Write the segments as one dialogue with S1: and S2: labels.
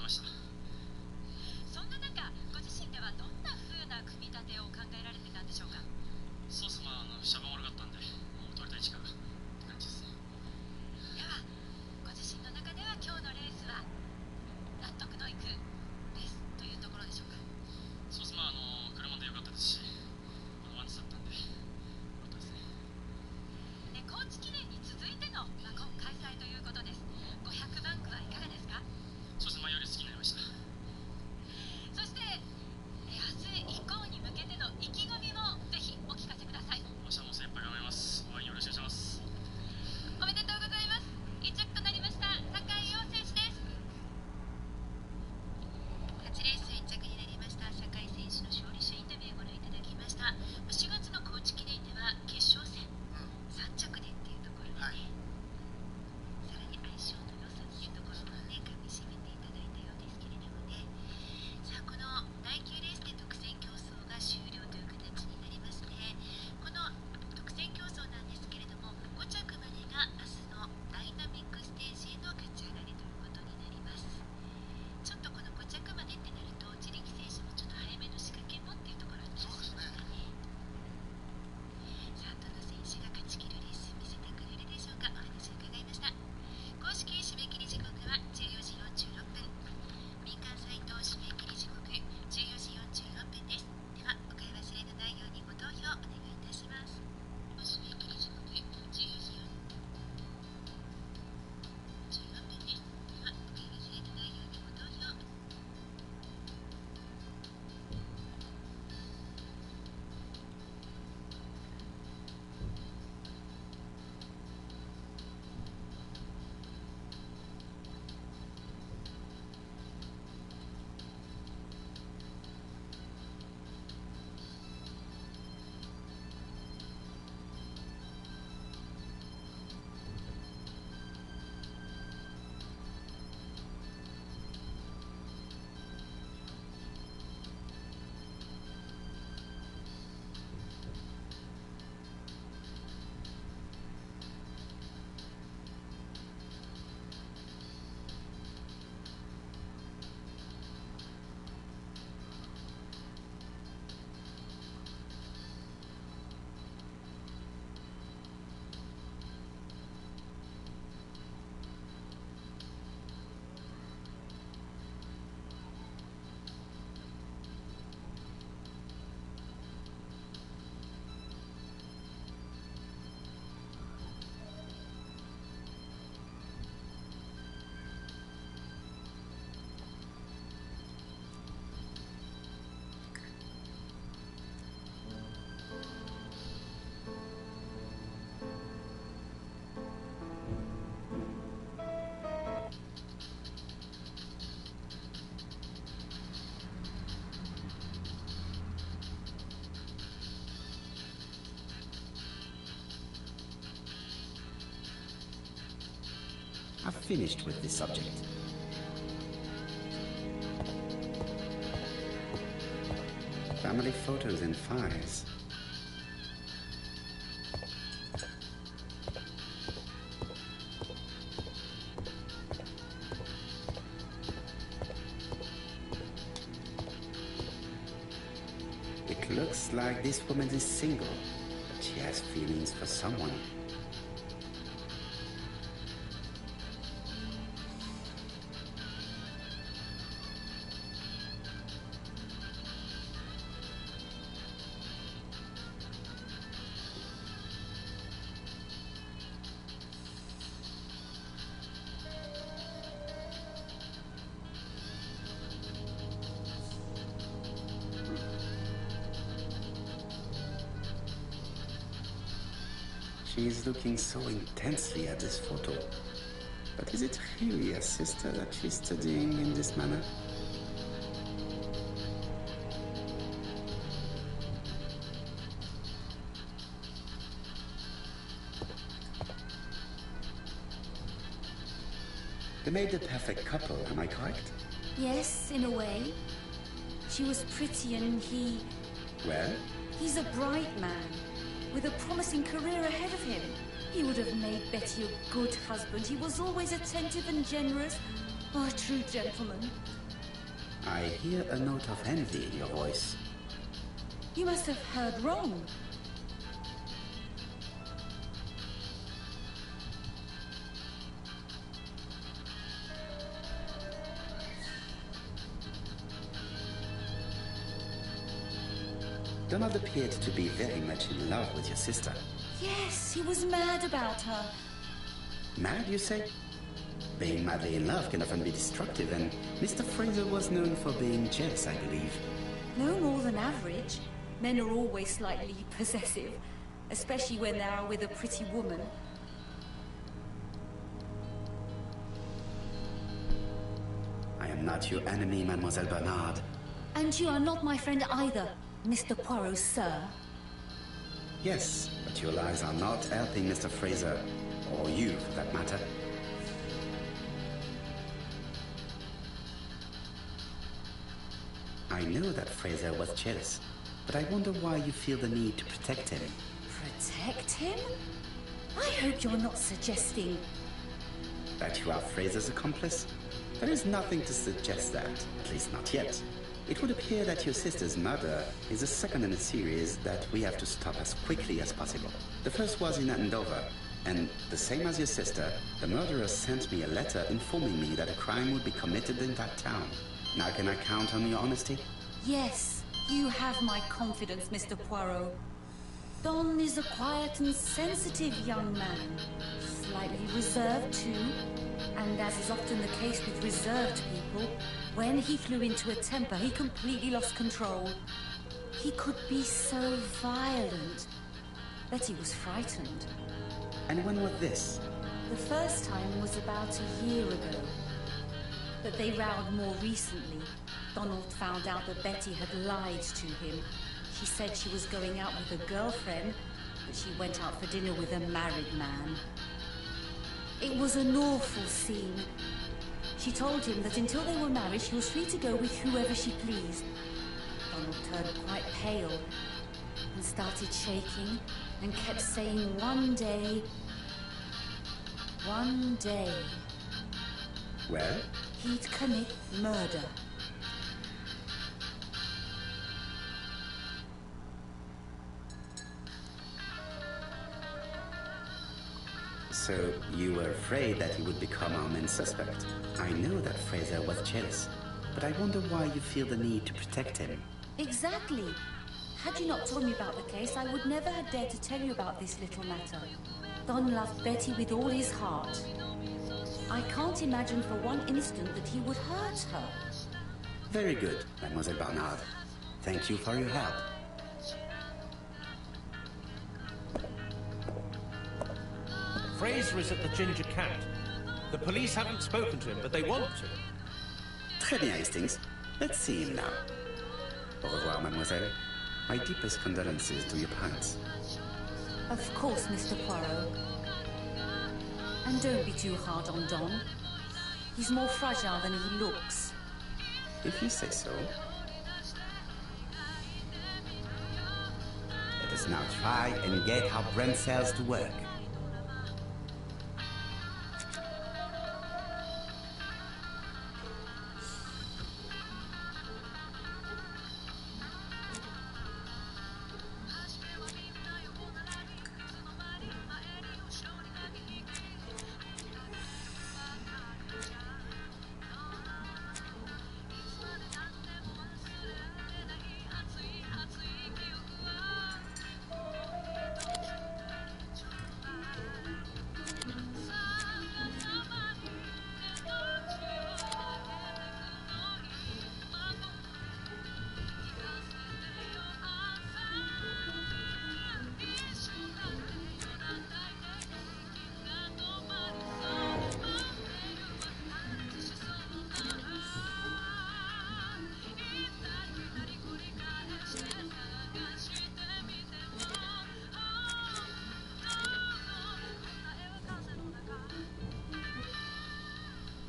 S1: ました。
S2: そんな中、ご自身ではどんな風な組み立てを考えられてたんでしょうか？
S1: そうっす、シャバ悪かったんで、もう取りたい力って感じですね。
S2: では、ご自身の中では今日のレースは納得のいくレースというところでしょうか？
S1: そうっす、車で良かったですし、ワンツだったんで、良かったですね。
S2: 高知記念に続いての、今開催ということです。500番区はいかがですか？
S1: そうですね、前より好きになりました。
S2: そして、明日以降に向けての意気込みもぜひお聞かせください。
S1: 明日も精一杯頑張ります。応援よろしくお願いします。
S2: おめでとうございます。1着となりました酒井陽選手です。8レース1着になりました酒井選手の勝利者インタビューをご覧いただきました。4月の高知記念では決勝戦、3着でっていうところでね、さらに相性の良さっていうところもね、かみしめていただいたようですけれどもね。さあ、この第9レースで特選競争が終了という形になりますね。この特選競争なんですけれども、5着までが明日のダイナミックステージへの勝ち上がりということになります。ちょっとこの5着までってなると、自力選手もちょっと早めの仕掛けもっていうところになりますね。さあ、どの選手が勝ち切るレース見せてくれるでしょうか？お話を伺いました。公式締め切り時刻は14時46分。民間サイト締め切り時刻14時46分です。では、お買い忘れのないようにご投票お願いいたします。締め切り時刻14時16分です。では、お買い忘れのないようにご投票。
S3: I've finished with this subject. Family photos and files. It looks like this woman is single, but she has feelings for someone. She is looking so intensely at this photo. But is it really a sister that she's studying in this manner? They made the perfect couple, am I correct?
S4: Yes, in a way. She was pretty and he...
S3: Well?
S4: He's a bright man, with a promising career ahead of him. He would have made Betty a good husband. He was always attentive and generous. Oh, a true gentleman.
S3: I hear a note of envy in your voice.
S4: You must have heard wrong.
S3: Donald appeared to be very much in love with your sister.
S4: Yes, he was mad about her.
S3: Mad, you say? Being madly in love can often be destructive, and Mr. Fraser was known for being jealous, I believe.
S4: No more than average. Men are always slightly possessive, especially when they are with a pretty woman.
S3: I am not your enemy, Mademoiselle Bernard.
S4: And you are not my friend either, Mr. Poirot, sir.
S3: Yes, but your lies are not helping Mr. Fraser, or you, for that matter. I know that Fraser was jealous, but I wonder why you feel the need to protect him.
S4: Protect him? I hope you're not suggesting...
S3: That you are Fraser's accomplice? There is nothing to suggest that, at least not yet. It would appear that your sister's murder is the second in a series that we have to stop as quickly as possible. The first was in Andover, and the same as your sister, the murderer sent me a letter informing me that a crime would be committed in that town. Now can I count on your honesty?
S4: Yes, you have my confidence, Mr. Poirot. Don is a quiet and sensitive young man. Slightly reserved, too. And as is often the case with reserved people, when he flew into a temper, he completely lost control. He could be so violent. Betty was frightened.
S3: And when was this?
S4: The first time was about a year ago. But they rowed more recently. Donald found out that Betty had lied to him. She said she was going out with a girlfriend, but she went out for dinner with a married man. It was an awful scene. She told him that until they were married, she was free to go with whoever she pleased. Donald turned quite pale and started shaking and kept saying one day...
S3: Well?
S4: He'd commit murder.
S3: So you were afraid that he would become our main suspect. I know that Fraser was jealous, but I wonder why you feel the need to protect him.
S4: Exactly. Had you not told me about the case, I would never have dared to tell you about this little matter. Don loved Betty with all his heart. I can't imagine for one instant that he would hurt her.
S3: Very good, Mademoiselle Bernard. Thank you for your help.
S5: Fraser is at the Ginger Cat. The police haven't spoken to him, but they want to.
S3: Très bien, Hastings. Let's see him now. Au revoir, mademoiselle. My deepest condolences to your parents.
S4: Of course, Mr. Poirot. And don't be too hard on Don. He's more fragile than he looks.
S3: If you say so. Let us now try and get our brain cells to work.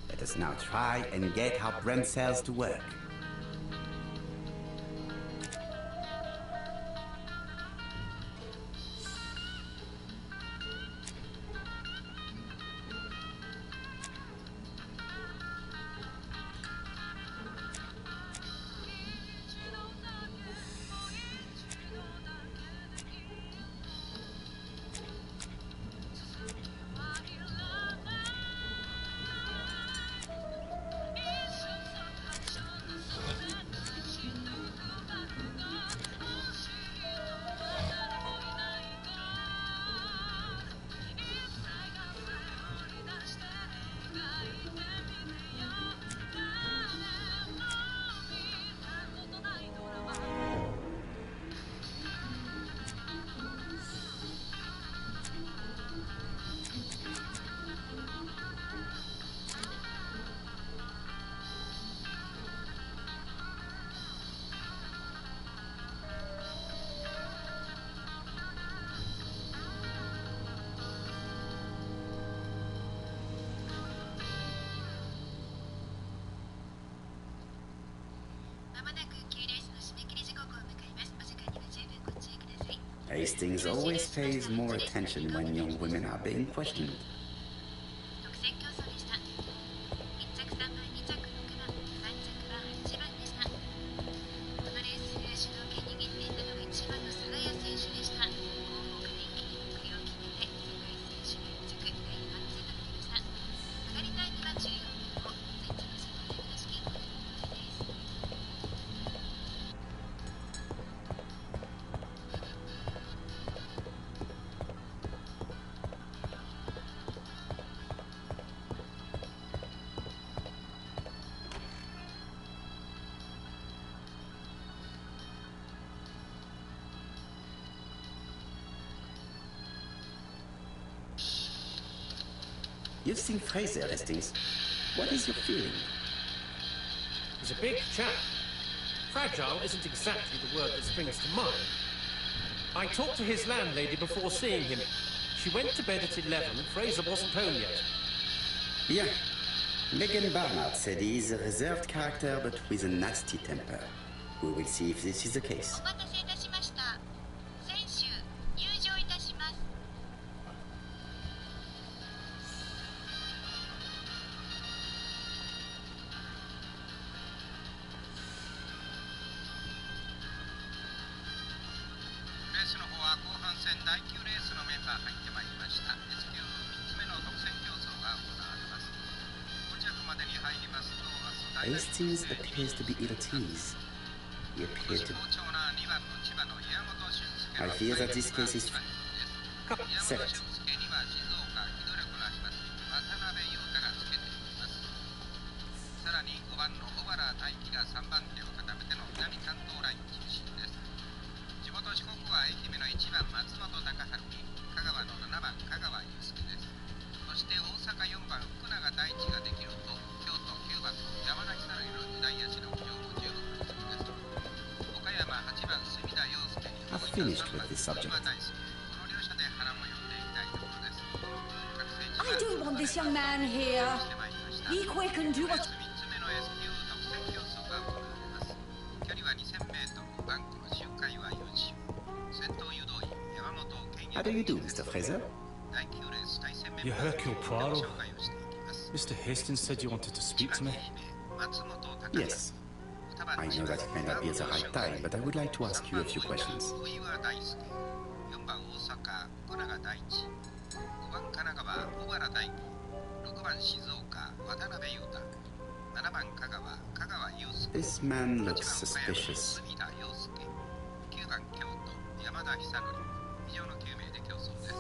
S3: Let us now try and get our brain cells to work. Hastings always pays more attention when young women are being questioned.
S2: 独占競争でした。1着3番、2着6番、3着は8番でした。このレースで主導権握っていたのが1番のサラヤ選手でした。後方から一気に目標を決めて世界選手の1着第3戦となりました。上がりタイムは14分後、前着の世界選手権これで2位です。
S3: You've seen Fraser, Hastings. What is your feeling?
S5: He's a big chap. Fragile isn't exactly the word that springs to mind. I talked to his landlady before seeing him. She went to bed at 11 and Fraser wasn't home yet.
S3: Bien. Megan Barnard said he is a reserved character but with a nasty temper. We will see if this is the case.
S2: お待たせいたしました。選手入場いたします。
S6: レースの方は後半戦第9レースのメンバー入ってまいりました。 S 級3つ目の独占競争が行われます。5着までに入りますと明日
S3: Hastings appears to be ill at ease. He appeared to...
S6: 好調な2番の千葉の岩本俊介
S3: I fear that this case is...
S6: 岩本俊介には静岡機動力のあります渡辺裕太がつけています。さらに5番の小原大輝が3番手を固めての南関東ライン中心です。地元四国は愛媛の1番松本隆春に香川の7番香川祐介です。そして大阪4番福永大地ができると京都9番の山田久典の二大足の浮上も十分の続きです。岡山8番隅田洋介に
S3: I've finished with this subject.
S6: この両者で波乱を呼んでいきたいところです。各選手
S4: I don't want this young man here.
S6: してまいりました。
S4: Be quick and do what...
S6: 3つ目の S 級独占競争が行われます。距離は 2000m、バンクの周回は4周。先頭誘導員山本健
S3: How do you do, Mr. Fraser?
S6: 第9レース対戦メン
S7: You
S6: バー
S7: Hercule Poirot?
S6: 紹介をしていきます。
S7: Mr. Hastings said you wanted to speak to me.
S6: 松本隆
S3: Yes. I know that it may not be at the right time, but I would like to ask you a few questions.
S6: 小岩大輔、4番大阪福永大地、5番神奈川小原大輝、6番静岡渡辺裕太、7番香川香川祐介、
S3: This man
S6: 8番
S3: looks
S6: 岡山
S3: suspicious.
S6: 隅田洋介、9番京都山田久典、以上の9名で競争です。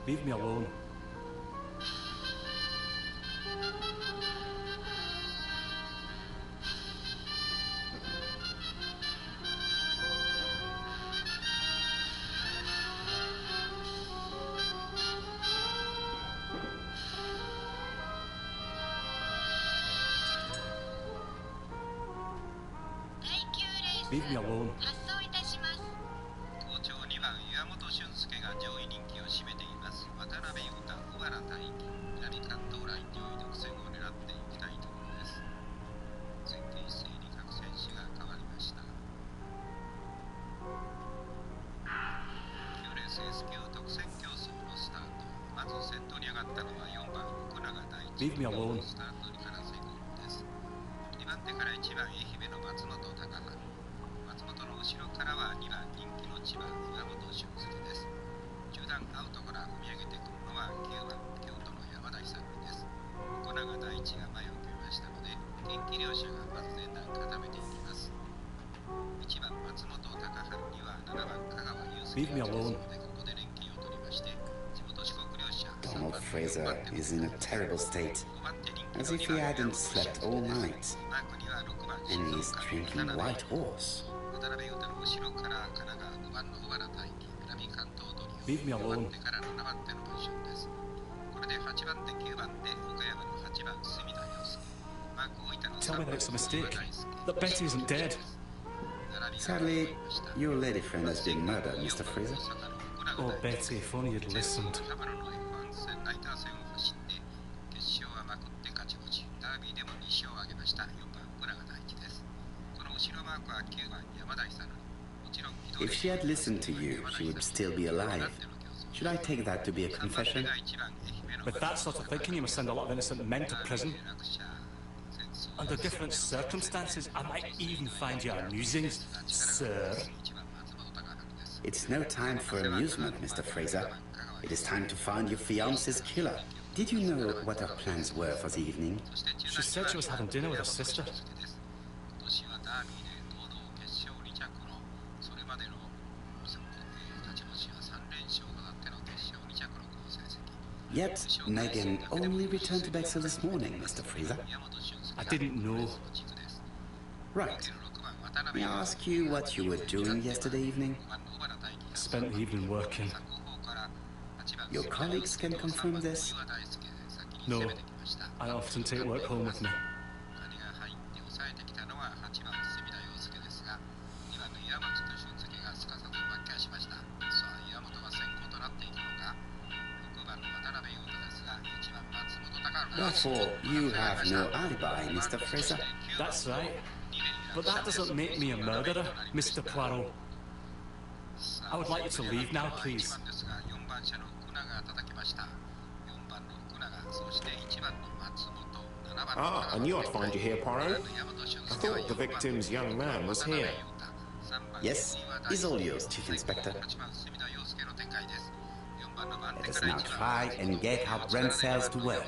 S7: Leave me alone. Leave me alone.
S2: 発送いたします。
S6: 好調2番岩本俊介が上位人気を占めています。渡辺裕太小原大輝、南関東ライン上位独占を狙っていきたいところです。前傾姿勢に各選手が変わりました。9レース S 級独占競争のスタート。まず先頭に上がったのは4番福永大地。
S7: Leave me alone.
S6: スタートから成功です。2番手から1番愛媛の松本隆春。松本の後ろからは2番人気の千葉岩本俊介です。中段アウトから踏み上げてくるのは9番京都の山田久典です。小永大地が前を決めましたので元気両者がまず前段固めていきます。1番松本隆春には7番香川祐介
S7: Leave me
S6: がいます
S7: alone.
S6: のでここで連携を取りまして地元四国両者
S3: Donald Fraser is in a terrible state,
S6: 5番手人気
S3: as
S6: の
S3: if
S6: 2
S3: he
S6: 番
S3: hadn't slept all night,
S6: マークには6番
S3: and
S6: 静
S3: he's
S6: 岡
S3: drinking
S6: 7番
S3: white horse.
S6: 渡辺裕太の後ろから神奈川5番の小原大輝、南関東ドリオ
S7: Leave me
S6: 5
S7: alone.
S6: 番手から7番手のポジションです。これで8番手9番で岡山の8番隅田洋介、マーク大分の
S7: Tell me that it's a
S6: 3
S7: mistake.
S6: 番大輔
S7: That Betty isn't dead.
S6: 並び
S3: Sadly, your lady friend has been murdered, Mr. Fraser.
S7: Oh, Betty, if only you'd listened.
S6: ナイター戦を走って決勝はまくって勝ち星ダービーでも2勝を挙げました4番浦賀大輝です。この後ろマークは9番山田勇もちろん
S3: If she had listened to you, she would still be alive. Should I take that to be a confession?
S7: With that sort of thinking, you must send a lot of innocent men to prison. Under different circumstances, I might even find you amusing, sir.
S3: It's no time for amusement, Mr. Fraser. It is time to find your fiance's killer. Did you know what her plans were for the evening?
S7: She said she was having dinner with her sister.
S3: Yet, Megan only returned to Bexhill this morning, Mr. Fraser.
S7: I didn't know.
S3: Right. May I ask you what you were doing yesterday evening?
S7: I spent the evening working.
S3: Your colleagues can confirm this?
S7: No, I often take work home with me.
S3: Therefore, you have no alibi, Mr. Fraser.
S7: That's right. But that doesn't make me a murderer, Mr. Poirot. I would like you to leave now, please.
S8: Ah, I knew I'd find you here, Poirot. I thought the victim's young man was here.
S3: Yes, he's all yours, Chief Inspector. Let us now try and get our brain cells to work.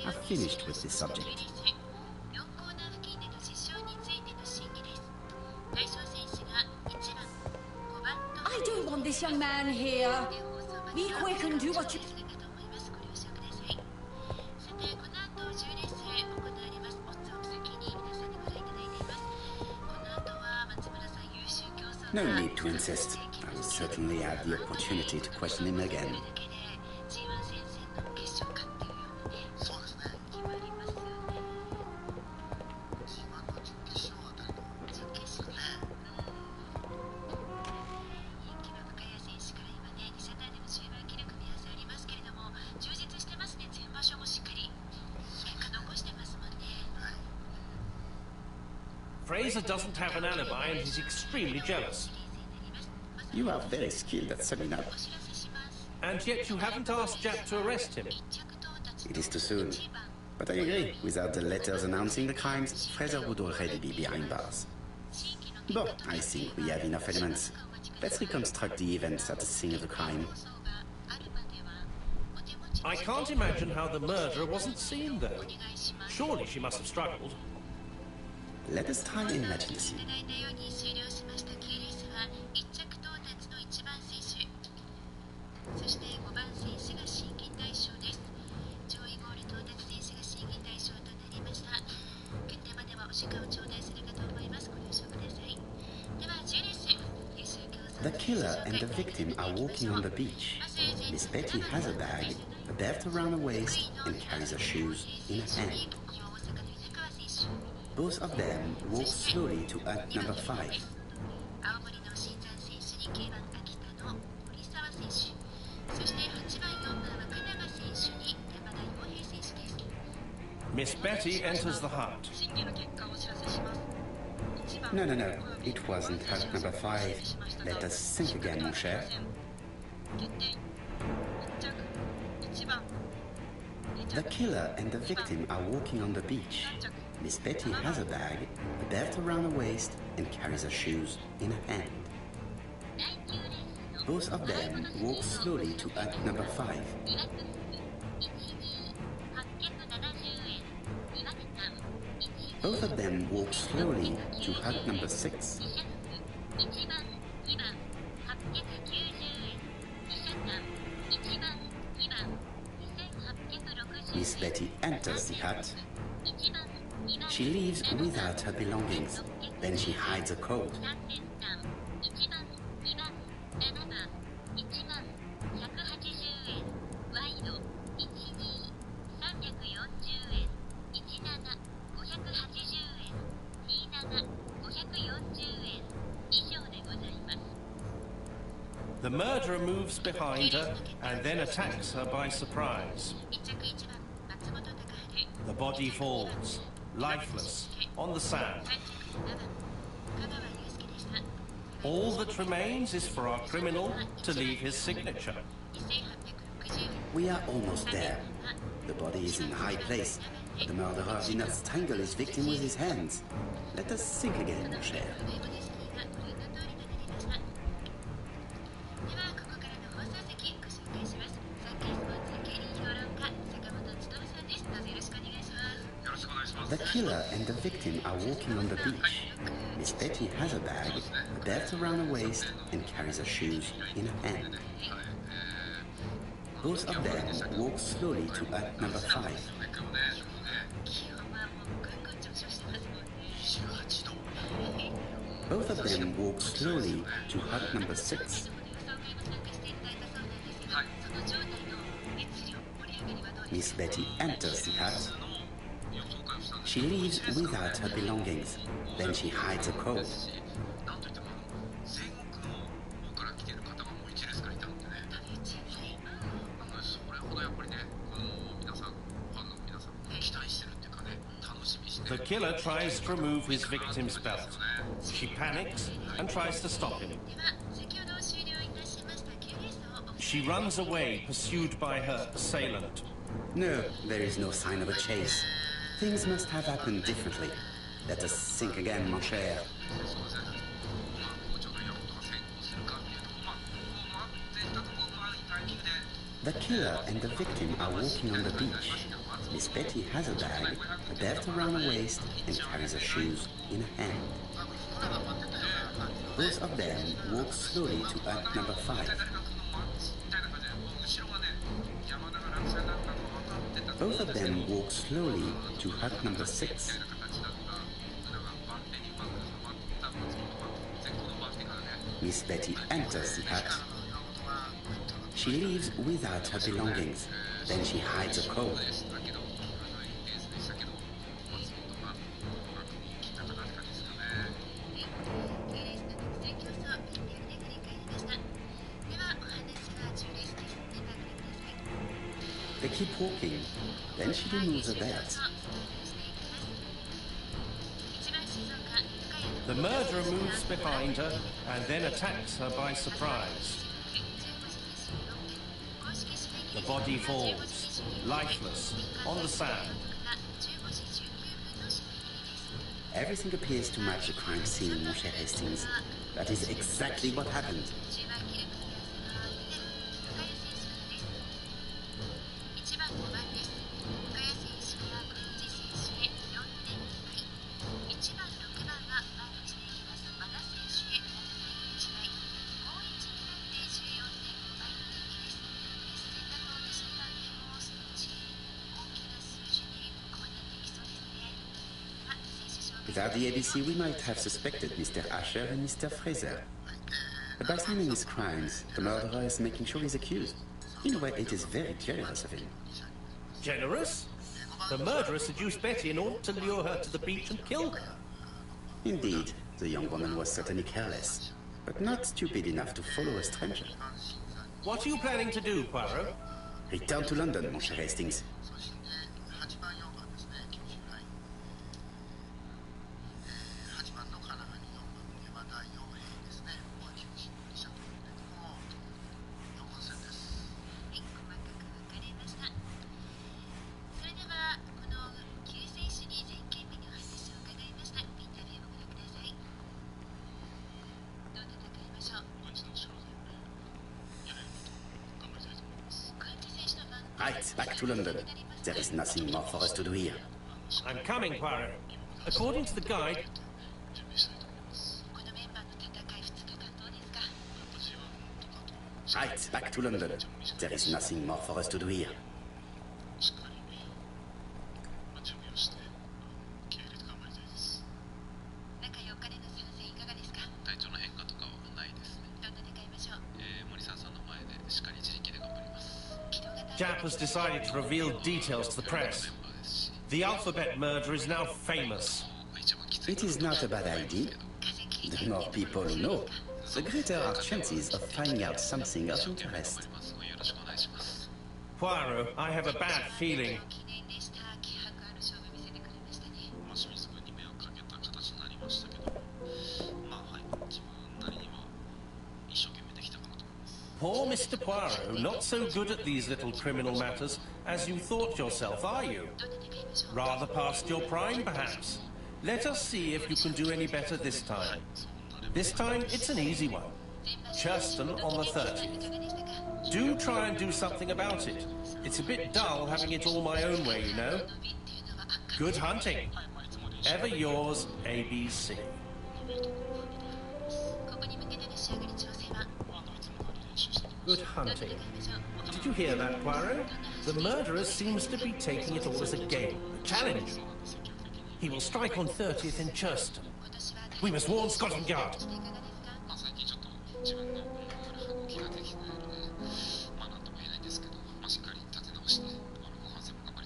S3: I've finished with this subject.
S4: I don't want this young man here. Be quick and do what you...
S3: No need to insist. I will certainly have the opportunity to question him again.
S5: Fraser doesn't have an alibi and he's extremely jealous.
S3: You are very skilled at summing up.
S5: And yet you haven't asked Jack to arrest him.
S3: It is too soon. But I agree, without the letters announcing the crimes, Fraser would already be behind bars. But I think we have enough elements. Let's reconstruct the events at the scene of the crime.
S5: I can't imagine how the murderer wasn't seen, though. Surely she must have struggled.
S3: Let us try and imagine the scene. The killer and the victim are walking on the beach. Miss Betty has a bag, a belt around her waist, and carries her shoes in her hand. Both of them walk slowly to hut number 5.
S5: Miss Betty enters the hut.
S3: No. It wasn't hut number 5. Let us think again, mon cher. The killer and the victim are walking on the beach. Miss Betty has a bag, a belt around her waist, and carries her shoes in her hand. Both of them walk slowly to hut number 5. Both of them walk slowly to hut number 6. Miss Betty enters the hut. She leaves without her belongings. Then she hides a coat.
S5: The murderer moves behind her and then attacks her by surprise. The body falls, lifeless, on the sand. All that remains is for our criminal to leave his signature.
S3: We are almost there. The body is in a high place, but the murderer did not strangle his victim with his hands. Let us think again, mon cher. The killer and the victim are walking on the beach. Miss Betty has a bag, a belt around her waist, and carries her shoes in her hand. Both of them walk slowly to hut number 5. Both of them walk slowly to hut number 6. Miss Betty enters the hut. She leaves without her belongings. Then she hides a coat.
S5: The killer tries to remove his victim's belt. She panics and tries to stop him. She runs away, pursued by her assailant.
S3: No, there is no sign of a chase. Things must have happened differently. Let us think again, mon cher. The killer and the victim are walking on the beach. Miss Betty has a bag, a belt around her waist, and carries her shoes in her hand. Both of them walk slowly to hut number 5. Both of them walk slowly to hut number 6. Miss Betty enters the hut. She leaves without her belongings. Then she hides a coat. They keep walking. Then she removes her belt.
S5: The murderer moves behind her and then attacks her by surprise. The body falls, lifeless, on the sand.
S3: Everything appears to match the crime scene, Mon cher Hastings. That is exactly what happened. Without the ABC, we might have suspected Mr. Asher and Mr. Fraser. But by signing his crimes, the murderer is making sure he's accused. In a way, it is very generous of him.
S5: Generous? The murderer seduced Betty in order to lure her to the beach and kill her.
S3: Indeed, the young woman was certainly careless, but not stupid enough to follow a stranger.
S5: What are you planning to do, Poirot?
S3: Return to London, Mon cher Hastings. Right, back to London. There is nothing more for us to do here.
S5: I'm coming, Poirot. According to the guide,
S3: Right, back to London. There is nothing more for us to do here.
S5: Jap has decided to reveal details to the press. The alphabet murder is now famous.
S3: It is not a bad idea. The more people know, the greater our chances of finding out something of interest.
S5: Poirot, I have a bad feeling. Poor Mr. Poirot, not so good at these little criminal matters as you thought yourself, are you? Rather past your prime, perhaps. Let us see if you can do any better this time. This time, it's an easy one. Churston on the 30th. Do try and do something about it. It's a bit dull having it all my own way, you know. Good hunting. Ever yours, ABC. Good hunting. Did you hear that, Poirot? The murderer seems to be taking it all as a game, a challenge. He will strike on 30th in Churston. We must warn Scotland Yard.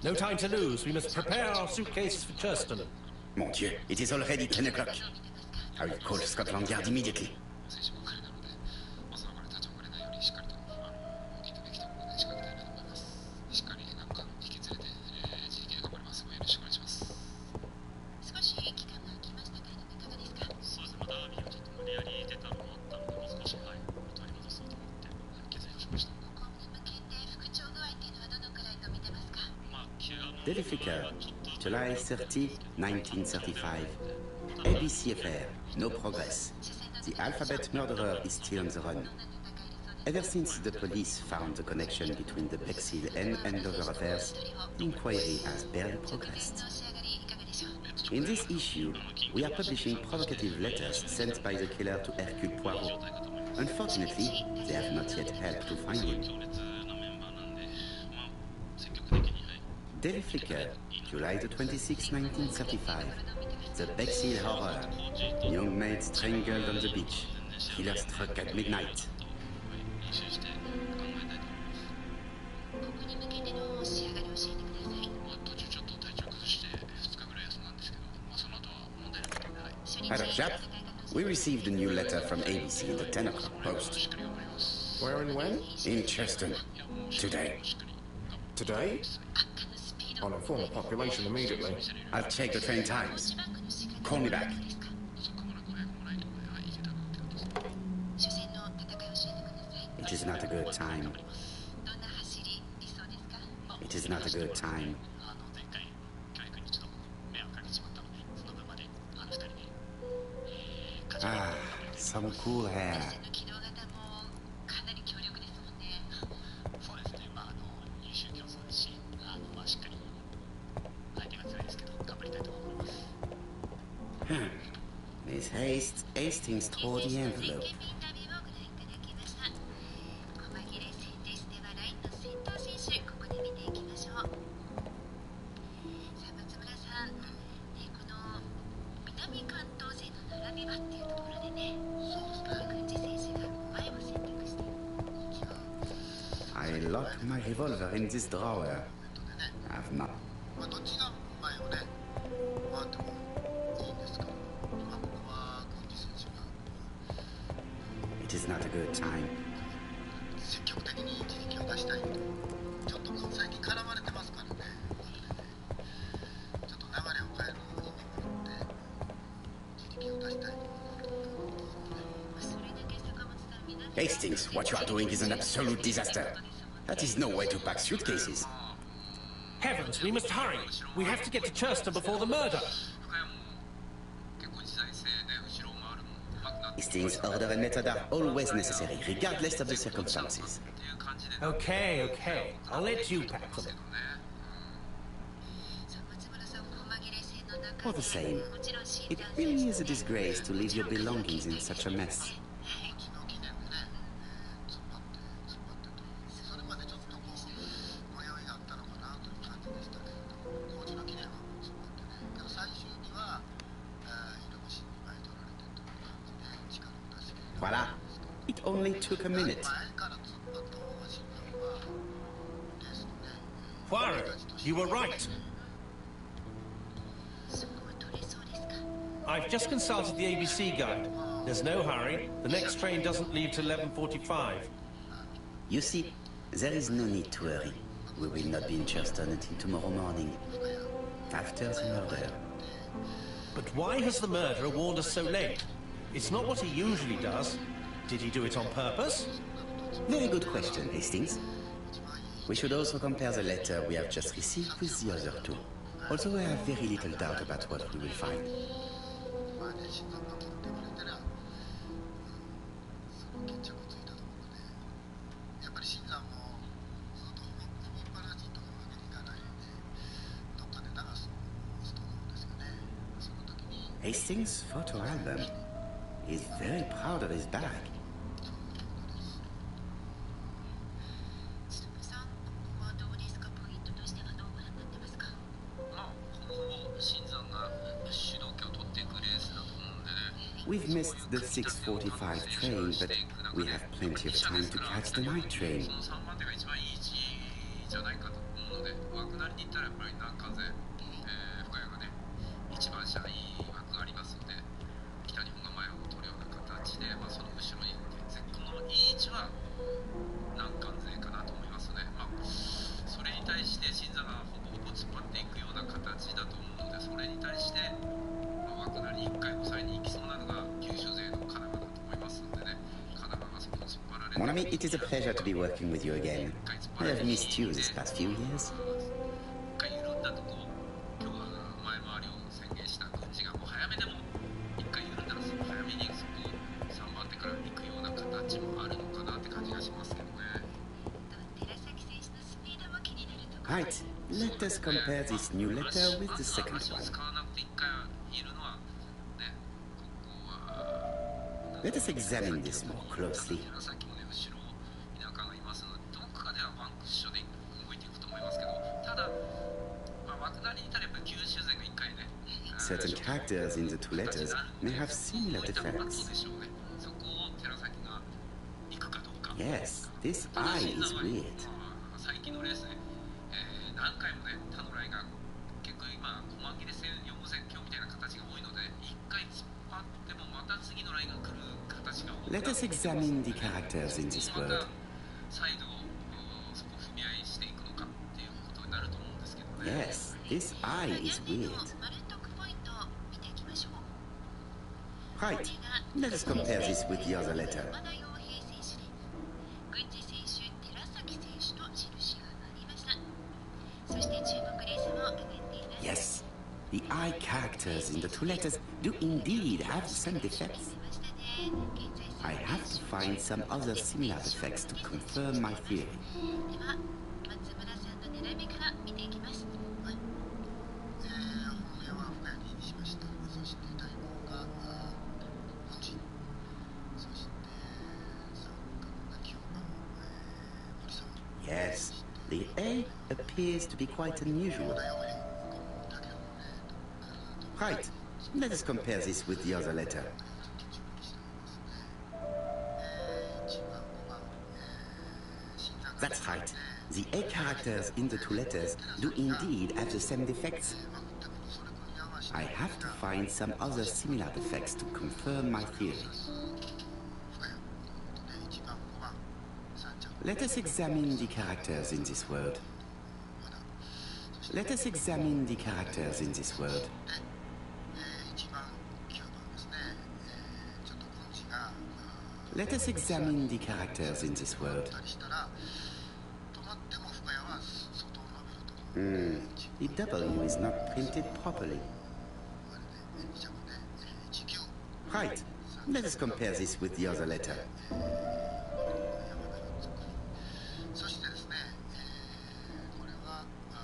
S5: No time to lose. We must prepare our suitcases for Churston.
S3: Mon Dieu, it is already 10 o'clock. I will call Scotland Yard immediately. Delphica, July 30, 1935. ABC affair, no progress. The alphabet murderer is still on the run. Ever since the police found the connection between the Bexhill and Andover affairs, the inquiry has barely progressed. In this issue, we are publishing provocative letters sent by the killer to Hercule Poirot. Unfortunately, they have not yet helped to find him. Daily Flicker, July the 26th, 1935. The Bexhill Horror. Young maid strangled on the beach. Killer struck at midnight. Hello, chap. We received a new letter from ABC in the 10 o'clock post.
S8: Where and when?
S3: In Churston. Today.
S8: Today? I'll inform the population immediately.
S3: I'll check the train times. Call me back. It is not a good time.
S2: どんな走り理想ですか？
S3: It is not a good time.
S1: 前回教育にちょっと迷惑かけちまったので、その分まで2人で勝ち負け
S3: Ah, some cool hair.
S2: の機動型もかなり強力ですもんね。
S1: そうですね。優秀競争ですし、しっかり相手が強いですけど頑張りたいと思います。
S3: Miss Hastings toward the envelope.
S2: インタビューをご覧いただきました。細切れ戦です。ではラインの先頭選手、ここで見ていきましょう。さあ松村さん、この南関東勢の並びはっていうところでね、軍事選手が前を選択している。
S3: I lock my revolver in this drawer. I've not.
S6: どっちが前をね回ってもいいんですけど、今ここは軍事選手が
S3: It is not a good time.
S6: 積極的に自力を出したいけど、ちょっと最近絡まれてますからね。ちょっと流れを変える意味もあって自力を出したい。
S2: それだけ坂本さん、南
S3: Hastings, what you are doing is an absolute disaster. That is no way to pack suitcases.
S5: Heavens, we must hurry. We have to get to Chester before the murder.
S6: 深谷も結構自在性で後ろを回るのも上手くなって
S3: Hastings' order and method are always necessary, regardless of the circumstances.
S6: っていう感じで
S5: Okay, okay. I'll let you pack for them.
S2: 松村さん、細切れ戦の中
S3: All the same,
S2: もちろん診
S3: it
S2: 断
S3: really is a disgrace to leave your belongings in such a mess.
S6: 昨日記念でね、突っ張ってと、それまでちょっとこう迷いがあったのかなという感じでしたけれど、高知の記念は突っ張ってね、けど最終日は色虫に巻い取られてという感じで力を出し切り
S3: Voila. It only took a minute.
S6: 前から突っ張った方が診断はレースのね、
S5: Poirot, you were right.
S2: そこを取れそうですか？
S5: I've just consulted the ABC guide. There's no hurry. The next train doesn't leave till 11:45.
S3: You see, there is no need to hurry. We will not be in Charleston until tomorrow morning, after the murder.
S5: But why has the murderer warned us so late? It's not what he usually does. Did he do it on purpose?
S3: Very good question, Hastings. We should also compare the letter we have just received with the other two. Although I have very little doubt about what we will find.
S6: まあね、診断が取ってくれたら、その決着をついたところで、やっぱり診断もずっと踏みっぱなしというわけにいかないんで、どっかで流すと思うんですよね。その時に
S3: Hastings' photo album. He's very proud of his bag.
S2: つぶさん、ここはどうですか？ポイントとしてはどうご覧になってますか？
S6: まあ、ほぼほぼ新山が主導権を取っていくレースだと思うんでね。
S3: We've missed the 6:45 train, but we have plenty of time to catch the night train.
S6: その3番手が一番いい位置じゃないかと思うので、枠なりに行ったらやっぱり南関勢、深谷がね、一番車いい枠がありますので、北日本が前を取るような形で、まあ、その後ろに絶好のいい位置は南関勢かなと思いますね。まあ、それに対して新座がほぼほぼ突っ張っていくような形だと思うので、それに対して、まあ、枠なりに1回抑えに行きそうなのが九州勢の神奈川だと思いますのでね、神奈川がそこを突っ張られて
S3: Mon ami, it is a pleasure to be working with you again. I have missed you this past few years.
S6: 一回緩んだとこ、今日は前回りを宣言した軍事がもう早めでも一回緩んだら早めにそこを3番手から行くような形もあるのかなって感じがしますけどね。
S2: 寺崎選手のスピードも気になるところ。
S3: Right, let us compare this new letter with the second
S6: 足を
S3: one.
S6: 使わなくて一回いるのはね、ここは
S3: Let us examine this more closely.
S6: 寺崎もね、後ろ田舎がいますので、どこかではワンクッションで動いていくと思いますけど、ただ、まあ、枠なりにいたらやっぱり九州勢が一回ね、
S3: Certain characters in the two letters may have similar
S6: そう
S3: defects.
S6: でしょうね。そこを寺崎が行くかどうか。
S3: Yes, this
S6: ただ
S3: eye
S6: 新
S3: is
S6: 山は
S3: weird.
S6: 最近のレースで、何回もね、他のラインが結構今、細切れ戦、4号線強みたいな形が多いので、一回突っ張ってもまた次のラインが来る形が多い。
S3: Let us examine the characters in this
S6: ま
S3: world.
S6: た再度そこを踏み合いしていくのかっていうことになると思うんですけどね。
S3: Yes, this eye is
S2: 屋根
S3: weird.
S2: の丸得ポイントを見ていきましょう。
S3: Right, let us compare this with the other letter.
S2: 山田洋平選手で軍
S3: eye characters in the two letters do indeed have the same defects. I have to find some other similar defects to confirm my theory.
S2: では松村さんの狙い目から見ていきます。
S1: はい。本命は深谷にしました。そして対抗が本陣。そして三角が9番、森さん。
S3: Yes, the A appears to be quite unusual. Right. Let us compare this with the other letter. That's right. The A characters in the two letters do indeed have the same defects. I have to find some other similar defects to confirm my theory. Let us examine the characters in this word. Let us examine the characters in this word. Let us examine the characters in this word. The W is not printed properly. Right. Let us compare this with the other letter.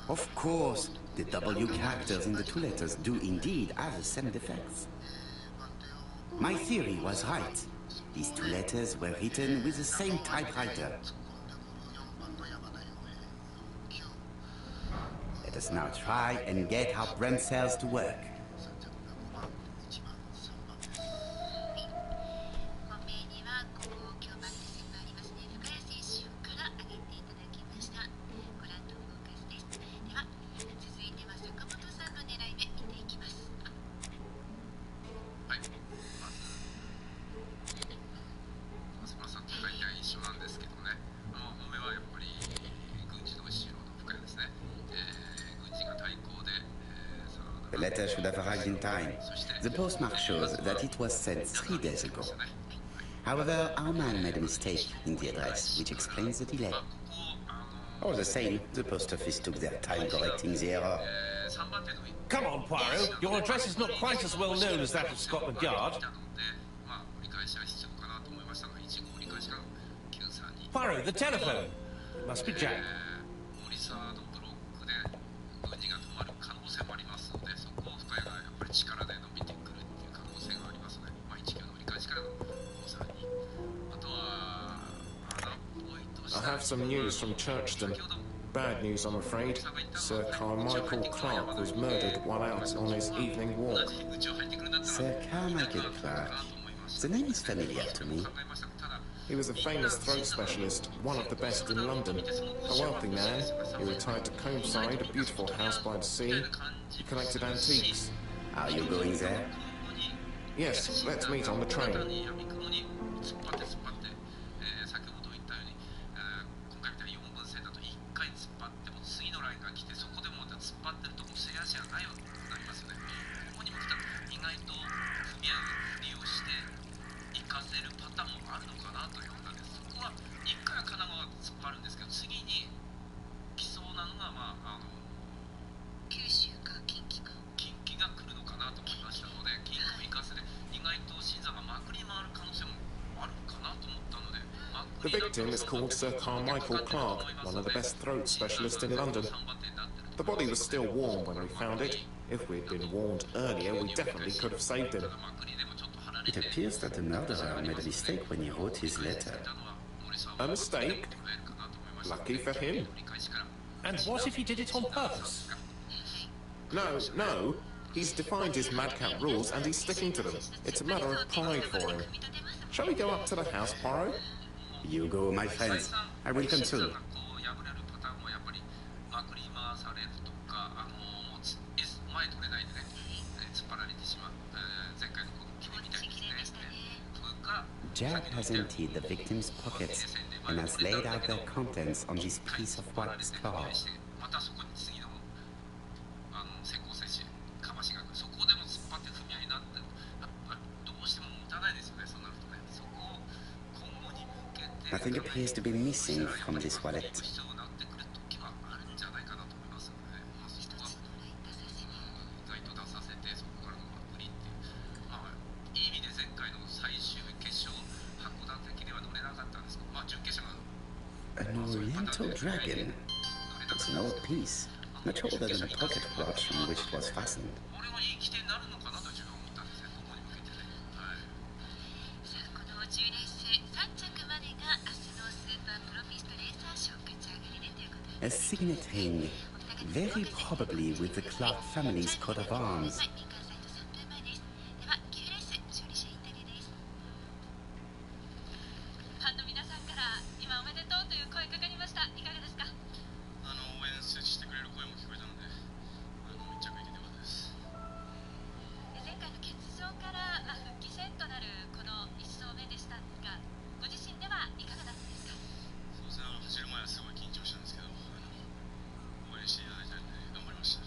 S3: Of course, the W characters in the two letters do indeed have the same defects. My theory was right. These two letters were written with the same typewriter. Let us now try and get our brain cells to work.
S2: 本命には今後競馬レースがありますね。深谷選手から挙げていただきました。ご覧のフォーカスです。では続いては坂本さんの狙い目見ていきます。
S6: はい。松村さんと大体一緒なんですけどね。本命はやっぱり軍事の後ろの深谷ですね。軍事が対抗で、
S3: The letter should have arrived in time. The postmark shows that it was sent 3 days ago. However, our man made a mistake in the address, which explains the delay. All the same, the post office took their time correcting the error.
S5: Come on, Poirot. Your address is not quite as well known as that of Scotland Yard. Poirot, the telephone. It must be Jack.
S6: 森沢のブロックで軍事が止まる可能性もありますので、そこを深谷がやっぱり力で伸びてくるっていう可能性がありますね。19の折り返しからの大沢に。あとはポイントした
S8: I have some news from Churchton. Bad news, I'm afraid. Sir Carmichael Clark was murdered while out on his evening walk.
S3: Sir Carmichael Clark. The name is familiar to me.
S8: He was a famous throat specialist, one of the best in London. A wealthy man, he retired to Combside, a beautiful house by the sea. He collected antiques.
S3: Are you going there?
S8: Yes, let's meet on the train.
S2: 九州か近畿か。
S6: 近畿が来るのかなと思いましたので、近畿を生かせで意外と審査がまくり回る可能性もあるかなと思ったので、
S8: The victim is called Sir Carmichael Clark, one of the best throat specialists in London. The body was still warm when we found it. If we'd been warned earlier, we definitely could have saved him.
S3: It appears that the murderer made a mistake when he wrote his letter.
S8: A mistake? Lucky for him.
S5: And what if he did it on purpose?
S8: No. He's defined his madcap rules and he's sticking to them. It's a matter of pride for him. Shall we go up to the house, Poirot?
S3: You go, my friends. I will come soon.
S6: 前取れないでね、突っ張られてしまう、前回の決めみたいですね。
S3: Jack has emptied the victim's pockets and has laid out their contents on this piece of white cloth.
S6: またそこに次の先行選手かましが来る。そこでも突っ張って踏み合いになって、やっぱりどうしても持たないですよね。そうなるとね、そこを今後に向けて
S3: Nothing appears to be missing from this wallet.
S6: 必要になってくる時はあるんじゃないかなと思いますので、そこは意外と出させ
S3: An oriental dragon. It's an old piece, much older than the pocket watch on which it was fastened.
S6: これはいい起点になるのかなと自分は思ったんですね、ここに向けてね。はい。
S2: さあ、この10レース3着までが明日のスーパープロミストレーサー賞勝ち上がりでということで
S3: A signet ring, very probably with the Clark family's coat of arms.
S2: はい、民間サイト3分前です。では9レース勝利者インタビューです。ファンの皆さんから今おめでとうという声かかりました。いかがですか？
S1: 応援してくれる声も聞こえたので、1着入れてよかったです。
S2: 前回の欠場から、復帰戦となるこの1走目でしたが、ご自身ではいかがだったですか？
S1: そうですね、走る前はすごい緊張したんですけど、応援していただいたので頑張りました。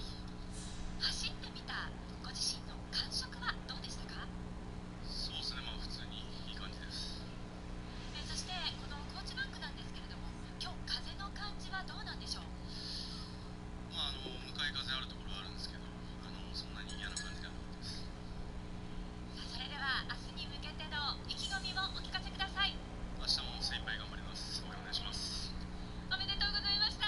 S2: 走ってみたご自身の感触はどうでしたか？
S1: そうですね、普通にいい感じです。
S2: そしてこのコーチバンクなんですけれども、今日風の感じはどうなんでしょう？
S1: 向かい風あるところはあるんですけど、そんなに嫌な感じではなかったです。
S2: それでは明日に向けての意気込みをお聞かせください。
S1: 明日も精一杯頑張ります。応援お願いします。
S2: おめでとうございました。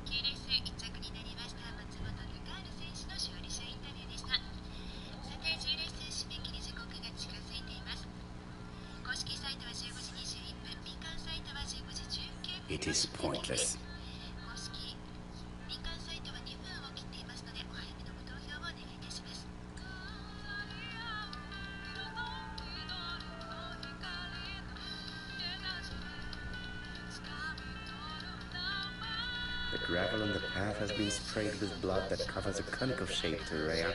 S2: 9レース1着になりました松本ルカール選手の勝利者インタビューでした。さて10レース締め切り時刻が近づいています。公式サイトは15時21分、民間サイトは15時19分。
S3: It is pointless.
S2: 公式民間サイトは2分を切っていますので、お早めのご投票をお願いいたします。
S3: The gravel on the path has been sprayed with blood that covers a conical-shaped area,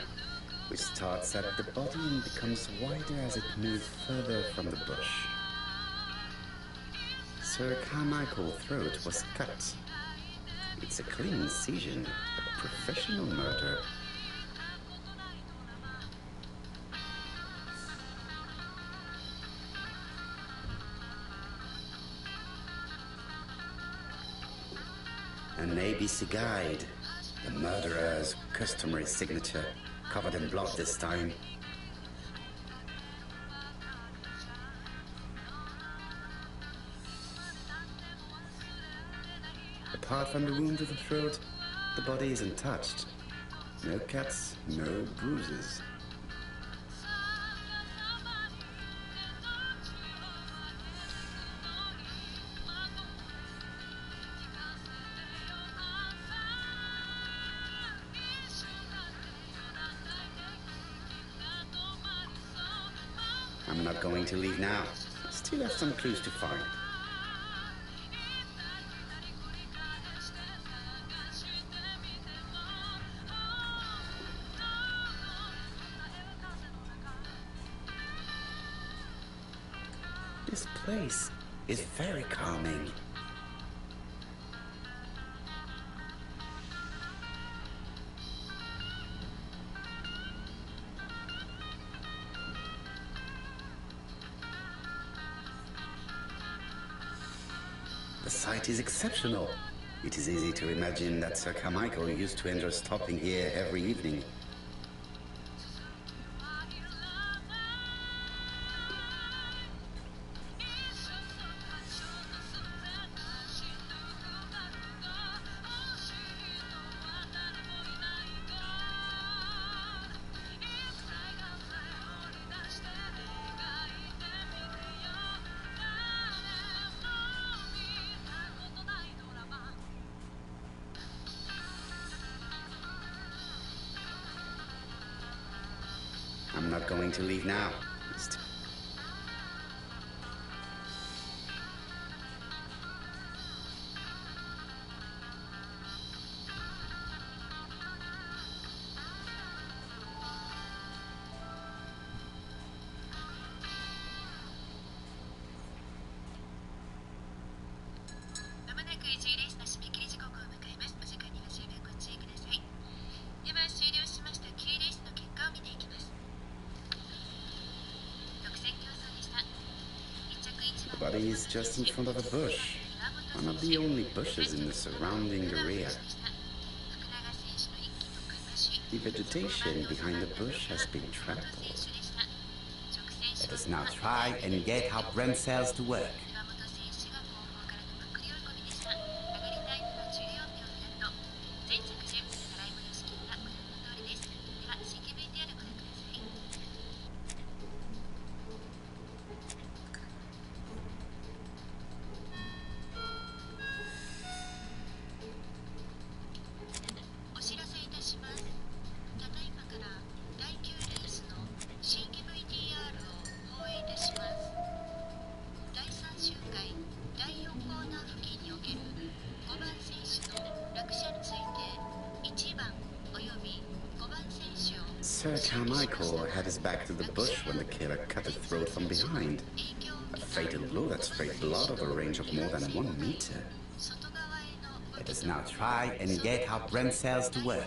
S3: which starts at the body and becomes wider as it moves further from the bush. Sir Carmichael's throat was cut. It's a clean incision, a professional murder. An ABC guide, the murderer's customary signature, covered in blood this time. Apart from the wound to the throat, the body isn't touched. No cuts, no bruises. I'm not going to leave now. Still have some clues to find. This place is very calming. The site is exceptional. It is easy to imagine that Sir Carmichael used to enjoy stopping here every evening. I'm not going to leave now. The body is just in front of a bush, one of the only bushes in the surrounding area. The vegetation behind the bush has been trampled. Let us now try and get our brain cells to work.
S2: 岩本選手が後方からのまくり追い込みでした。上がりタイムは14秒フラット。全着順たらい戻し金はご覧の通りです。では新規 VTR ご覧ください。お知らせいたします。ただいまから第9レースの新規 VTR を放映いたします。第3周回第4コーナー付近における5番選手の落車について1番および5番選手を
S3: Sir Carmichael had his back to the bush when the killer cut his throat from behind. A fatal blow that sprayed blood over a range of more than 1 meter.
S2: 外側への
S3: Let us now try and get our brain cells to work.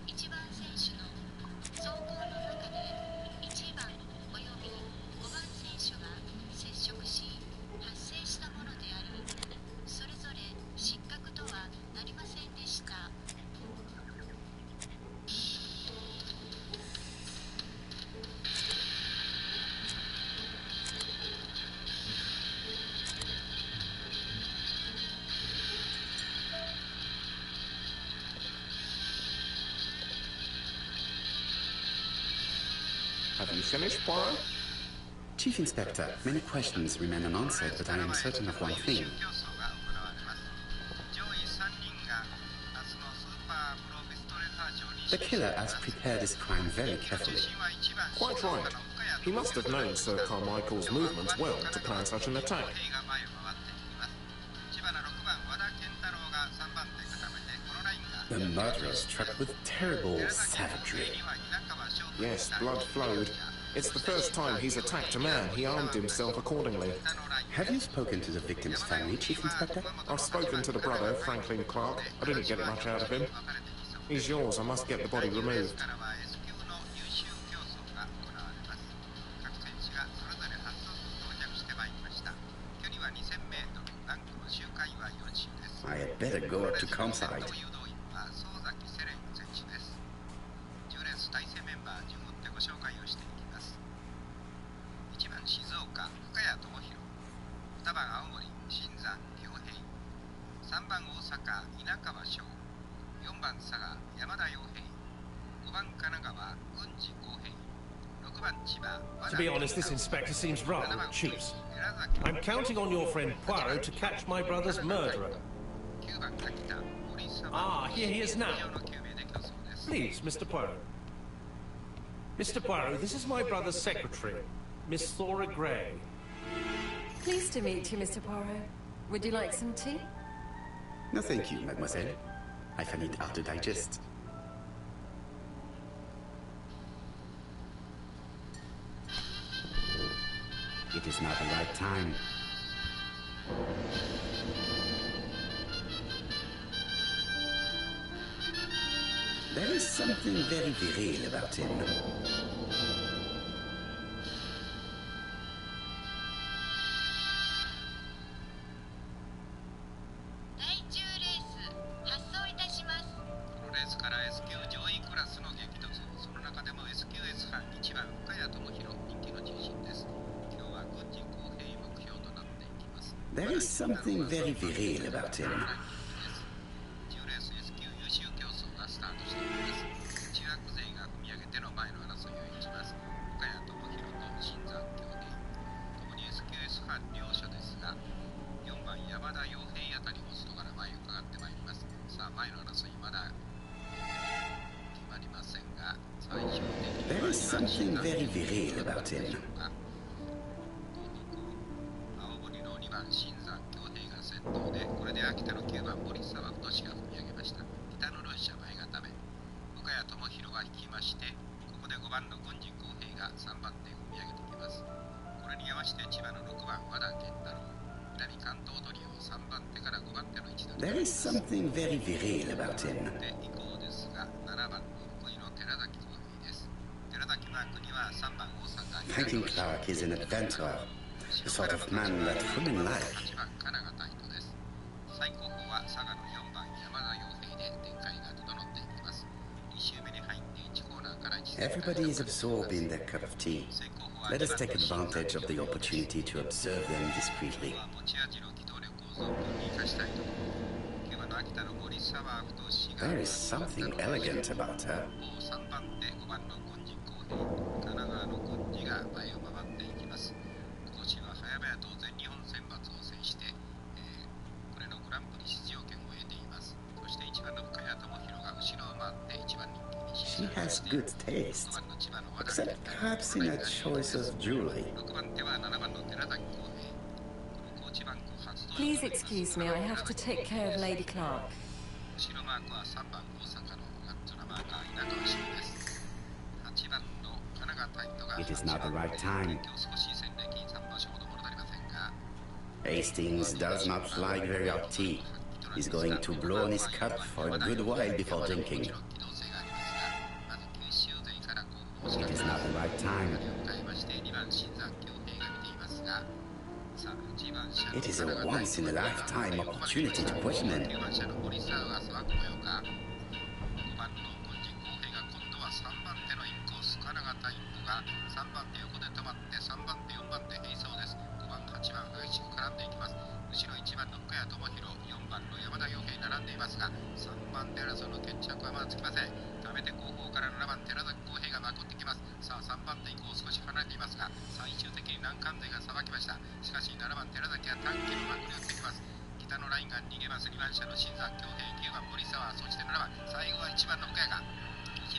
S2: 1番選手の走行の中で1番および5番選手が接触し発生したものであり、それぞれ失格とはなりませんでした。
S8: Have you finished, Poirot?
S3: Chief Inspector, many questions remain unanswered, but I am certain of one thing.
S6: 競争が行われます。上位3人が明日のスーパープロフェストレーター賞に
S3: The killer has prepared his crime very carefully.
S6: 中心は1番
S8: Quite right. He must have known Sir Carmichael's movements well to plan such an attack.
S6: 兵が前を回っていきます。千葉の6番和田健太郎が3番手固めてこのラインが
S3: The murderer struck with terrible savagery.
S6: には稲川翔と
S8: Yes, blood flowed. It's the first time he's attacked a man. He armed himself accordingly.
S6: 北のライン
S3: Have you spoken to the victim's family, Chief Inspector?
S8: I've spoken to the brother, Franklin Clark. I didn't get much out of him. He's yours. I must get the body removed.
S6: からは S 級の優秀競争が行われます。各選手がそれぞれ8走到着してまいりました。距離は 2000m、ランクの周回は4周です。
S3: I had better go up to
S6: 先
S3: Comside.
S6: 頭誘導員は曽崎セレン選手です。10レース体制メンバー順を追ってご紹介をしていきます。1番静岡、深谷智弘。2番青森、新山良平。3番大阪、稲川翔。4番佐賀、山田洋平。5番神奈川、郡司公平。6番千葉、
S5: To be honest, this inspector seems rather obtuse. I'm counting on your friend Poirot to catch my brother's murderer.
S6: 9番秋田、森沢。
S5: Ah, here he is now.
S6: 以上の9名で競争です。
S5: Please, Mr. Poirot. Mr. Poirot, this is my brother's secretary, Miss Thora Gray.
S9: Pleased to meet you, Mr. Poirot. Would you like some tea?
S3: No, thank you, mademoiselle. I find it hard to digest. It is now the right time. There is something very viril about him.
S2: 第10レース発走いたします。
S6: このレースから S 級上位クラスの激突。その中でも S 級 S 班1番深谷智弘、人気の中心です。今日は軍人公平目標となっていきます。
S3: There is something very viril about him.
S6: 10レース S 級優秀競争がスタートしています。中学勢が踏み上げての前の争いを演じます。深谷智弘と新山恭平。ともに S 級 S 班両者ですが、4番山田洋平あたりも外から前を伺ってまいります。さあ前の争いまだ決まりませんが、最終的に
S3: There is something very viril about him.
S6: 青森の2番新山恭平が先頭で、これで秋田の9番森沢太が踏み上げました。北のロシア前固め、深谷智弘が引きまして、ここで5番の軍人公平が3番手踏み上げてきます。これに合わせて千葉の6番和田健太郎、南関東トリオ3番手から5番手の位置取り。
S3: There is something very viril about him.
S6: で以降ですが、7番の福井の寺崎公平です。寺崎マークには3番大阪。
S3: Franklin Clark is an adventurer, the sort of man that full in life.
S6: 8番金賀太人です。最後方は佐賀の4番山田洋平で展開が整っていきます。2周目に入って1コーナーから1
S3: Everybody is absorbed in their cup of tea.
S6: 先行歩は
S3: Let us take advantage of the opportunity to observe them discreetly.
S6: 持ち味の機動力を存分に生かしたいと。競馬の秋田のゴリサワーフとシガ
S3: There is something elegant about her.
S6: 3番手5番の軍事公平神奈川の軍事が前を回っていきます。今年は早々と全日本選抜を制して、これのグランプリ出場権を得ています。そして1番の深谷智弘が後ろを回って1番人気に
S3: She has good taste, except perhaps in her choice of jewelry.
S6: 6番手は7番の寺崎公平。このコーチバンク初登場。
S9: Please excuse me, I have to take care of Lady Clark.
S6: 後ろマークは3番大阪のガッツなマーカー稲川志です。8番の神奈川タイトが
S3: It is not the right time.
S6: 今日少し戦歴3場所ほど物足りませんが
S3: Hastings does not like very hot tea. He's going to blow on his cup for a good while before drinking. It is not the right time. It is a once-in-a-lifetime opportunity to question him. 3番手横で止まって3番手4番手並走です。5番8番激しく絡んでいきます。後ろ1番の深谷智弘4番の山田洋平並んでいますが3番手争いの決着はまだつきません。ためて後方から7番寺崎公平がまくってきます。さあ3番手以降少し離れていますが最終的に難関勢がさばきました。しかし7番寺崎は短期のまくりを打ってきます。北のラインが逃げます。2番車の新山恭平9番森沢そして7番最後は1番の深谷が抜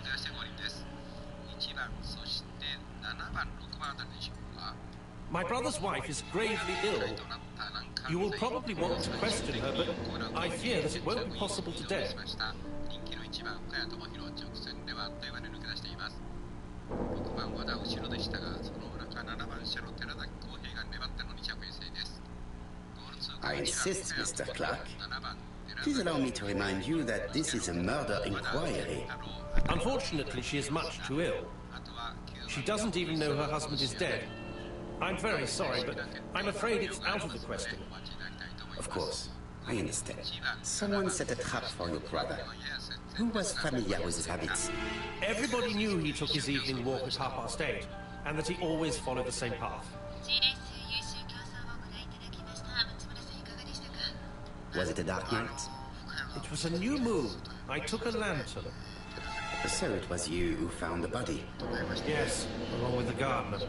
S3: け出して5人です。1番そして7番6番あたりでしょうか。
S5: My brother's wife is gravely ill. You will probably want to question her, but I fear that it won't be possible today.
S6: 人気の1番深谷智弘直線ではあっという間に抜け出しています。6番和田後ろでしたがその中7番車の寺崎公平が粘っての2着優勢です。
S3: I insist, Mr. Clark. Please allow me to remind you that this is a murder inquiry.
S5: Unfortunately, she is much too ill. She doesn't even know her husband is dead. I'm very sorry, but I'm afraid it's out of the question.
S3: Of course, I understand. Someone set a trap for your brother. Who was familiar with his habits?
S5: Everybody knew he took his evening walk at 8:30, and that he always followed the same path.
S3: Was it a dark night?
S5: It was a new moon. I took a lantern.
S3: So it was you who found the body?
S5: Yes, along with the gardener.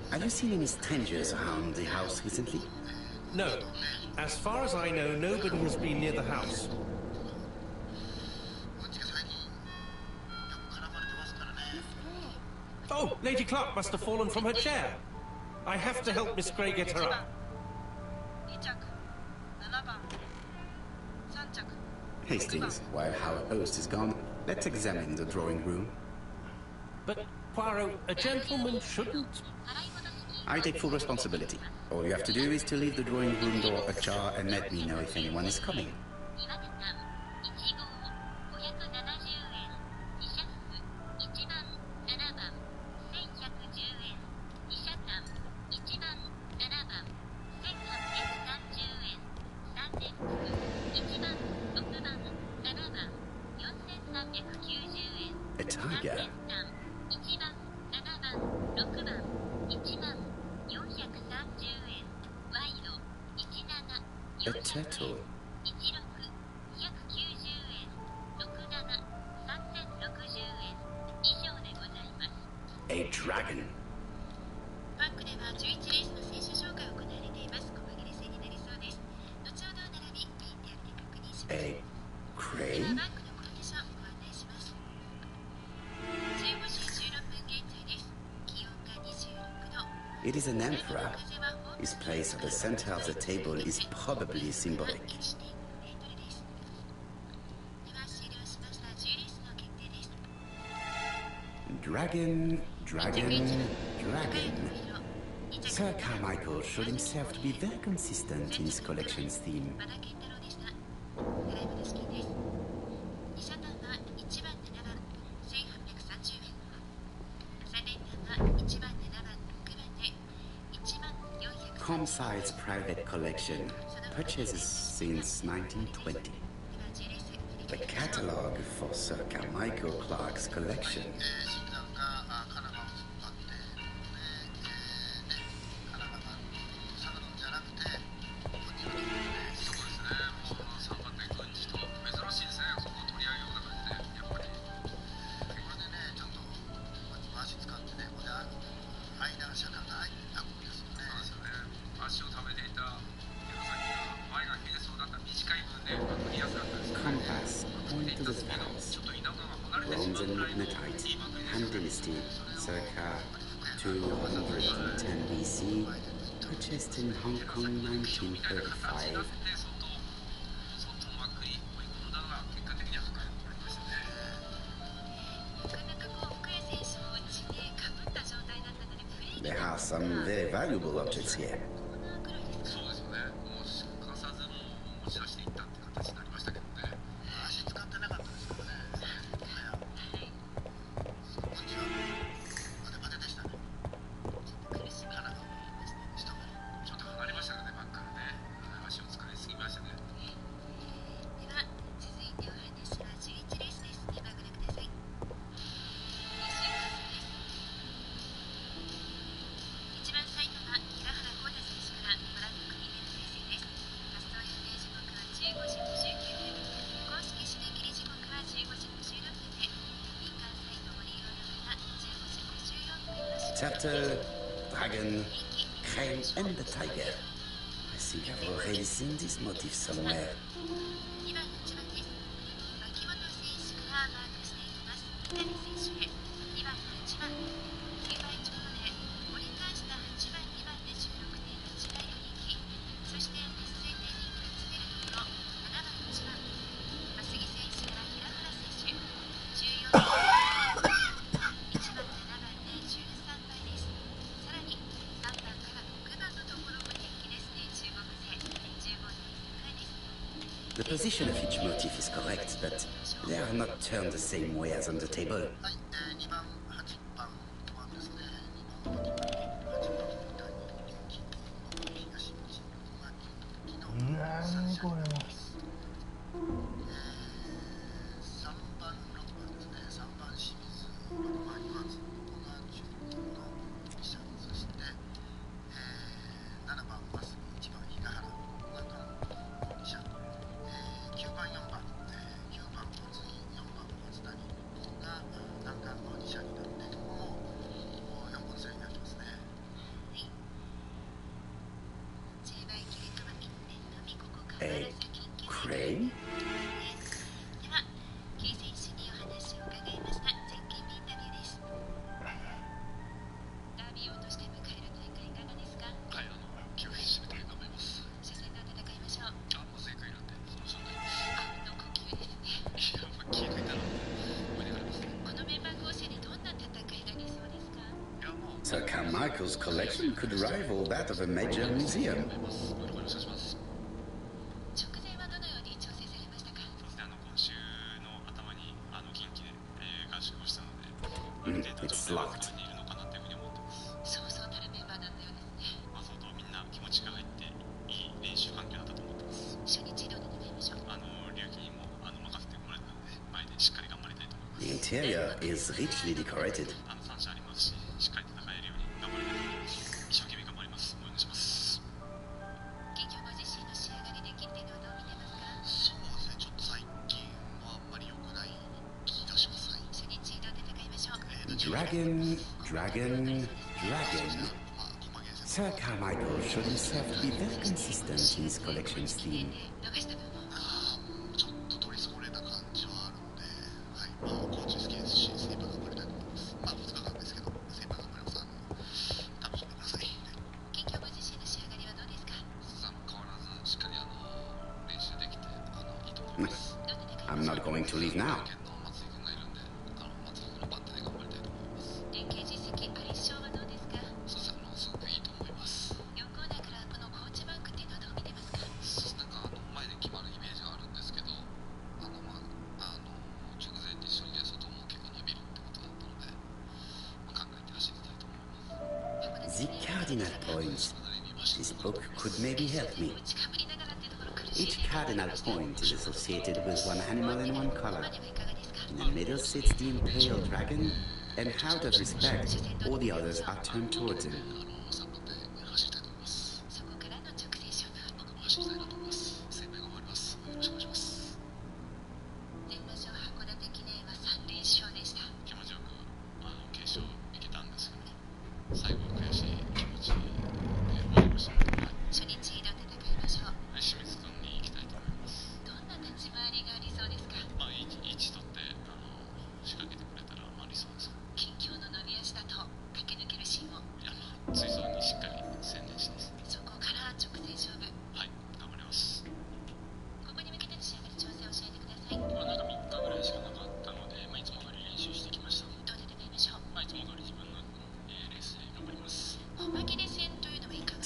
S3: Have you seen any strangers around the house recently?
S5: No. As far as I know, nobody has been near the house. Oh, Lady Clark must have fallen from her chair. I have to help Miss Gray get her up.
S3: Hastings, while our host is gone, let's examine the drawing room.
S5: But, Poirot, a gentleman shouldn't...
S3: I take full responsibility. All you have to do is to leave the drawing room door ajar and let me know if anyone is coming. A tiger? A turtle? A dragon? A crane? It is an emperor. His place at the center of the table is probably symbolic. Dragon, dragon, dragon. Sir Carmichael showed himself to be very consistent in his collection's theme. Comside's private collection, purchases since 1920. The catalogue for Sir Carmichael Clark's collection. Magnetite, Han Dynasty, circa 210 BC, purchased in Hong Kong 1935.
S2: なかなかこう深谷選手もうちでかぶった状態だったのでプレイ
S3: There are some very valuable objects here.
S6: そうですよね。もうすかさずもう持ち出していったって形になりましたけどね。
S1: 足使ってなかったですからね。こんにちは。バテバテでしたね。
S2: 苦しみがありましたね。
S6: ちょっと離れましたからね、バックからね。足を使いすぎましたね。
S2: では続いてお話は11レースです。今ご覧ください。一番最後は平原浩太選手からご覧の国での訂正です。発送予定時刻は15時59分。公式締め切り時刻は15時56分で、民間サイトご利用の方は15時54分の
S3: Chapter Dragon, Crane and the Tiger. I think I've already seen this motif somewhere.
S2: 2番8番です。脇本選手からマークしていきます。三谷選手へ2番8番9倍ちょうどで折り返した8番2番で16.8倍の人気、そして劣勢点に食いつけるところ7番1番増木選手から平原選手14番1番7番で13倍です。さらに3番から6番のところも人気ですね。中国勢15.1倍です。
S3: The position of each motif is correct, but they are not turned the same way as on the table.
S1: はい、2番、8番はですね、2番、8番、8番、谷、東口、馬、木の3これも。3番、6番ですね、3番、清水、6番、岩津、ここが中の記者、そして、7番、増木、1番、平原、ここが関東記者、9番、4番、9番、松井、4番、松谷、ここが南韓の2社になって、ここも4本線になってますね。
S2: 10倍切れとは1点のみ、ここから
S3: A
S2: 先に決
S3: crane?
S2: では、キー選手にお話を伺いました。前見インタビューです。ダービー王として迎える大会いかがですか？
S6: はい、気を引き締めて頑張ります。
S2: 初戦で戦いましょう。
S6: もう正解なんで、その状態
S2: の呼吸ですね。
S6: いや、もう気抜いたら盛り上がりますね。
S2: このメンバー構成でどんな戦いが出そうですか？
S6: いや、もう
S3: Sir Carmichael's collection could rival that of a major museum.
S6: よろしくお願いします。
S2: 直前はどのように調整されましたか？
S6: そうですね、今週の頭に近畿で合宿をしたので、ある程度状態はそこにいるのかなというふうに思ってます。
S2: そうそうたるメンバーだったようですね。
S6: 相当みんな気持ちが入っていい練習環境だったと思ってます。
S2: 初日どう戦いましょう？
S6: 龍騎にも任せてもらえたので、前でしっかり頑張りたいと思います。
S3: The interior is richly decorated.
S6: 3社ありますし、しっかり戦えるように頑張りたいと思います。一生懸命頑張ります。お願いします。
S2: 金魚ご自身の仕上がりで近年のはどう見てますか？
S1: そうですね、ちょっと最近はあんまり良くない気がします。
S2: 初日どう戦いましょう？
S3: Dragon, dragon, dragon. Sir Carmichael showed himself to be very consistent in his collection's theme.
S2: 逃した分も
S1: ちょっと取り損ねた感じはあるんで、はい、コーチ好きですし、精一杯頑張りたいと思います。2日間ですけど、精一杯頑張ります。楽しんでください。
S2: 金魚ご自身の仕上がりはどうですか？
S6: 変わらずしっかり練習できていいと思います。
S3: I'm not going to leave now.
S6: 県の松井君がいるんで、松井君のバッテで頑張りたいと思います。
S2: 連携実績あり勝はどうですか？
S6: そうですね、すごくいいと思います。
S2: 4コーナーからこのコーチバンクっていうのはどう見てますか？
S6: なんか前で決まるイメージがあるんですけど、直前に一緒にレースをとも結構伸びるってことだったので、考えて走りたいと思います。
S3: The cardinal points. This book could maybe help me.
S2: 打ちかぶりながらっていうところ苦しい
S3: Each cardinal point is associated with one animal and one color.
S2: まではいかがですか？
S3: In the middle sits the imperial dragon, and out of respect, all the others are turned towards him.
S6: 3番で走りたいと思います。
S2: そこからの直線勝負。
S6: 僕も走りたいなと思います。精一杯頑張ります。よろしくお願いします。
S2: 年馬賞函館記念は3連勝でした。
S6: 気持ちよく決勝行けたんですけど、最後は悔しい気持ちで終わりました。
S2: 初日どう戦いましょう？
S6: 清水君に行きたいと思います。
S2: どんな立ち回りがありそうですか？
S6: 位置取って仕掛けてくれ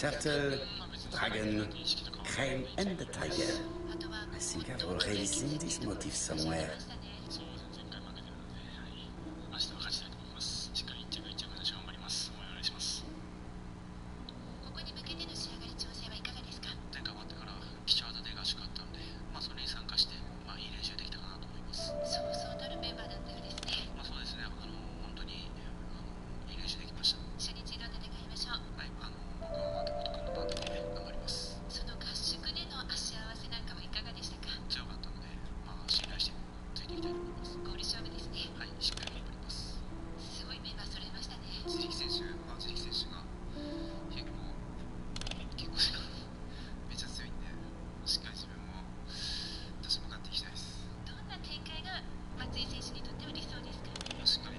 S3: turtle, dragon, crane, and the tiger. I think I've already seen this motif somewhere.
S10: 明日は勝ちたいと思います。しっかり一着一着の勝頑張ります。お願いします。
S2: ここに向けての仕上がり調整はいかがですか？
S10: 前回終わってから貴重な出合宿があったので、それに参加して、いい練習できたかなと思います。
S2: そうそうたるメンバーだったようですね。
S10: そうですね。本当にいい練習できました。
S2: 初日挑んで願いましょう。
S10: はい、僕は元君のパートで頑張ります。
S2: その合宿での足合わせなんかはいかがでしたか？
S10: 強かったので、信頼してついていきたいと思います。
S2: ゴール勝負ですね。
S10: はい、しっかり頑張ります。
S2: すごいメンバー揃いましたね。
S6: 自力選手が結構めっちゃ強いんで、しっかり自分も立ち向かっていきたいです。
S2: どんな展開が松井選手にとっては理想ですか？
S6: しっかり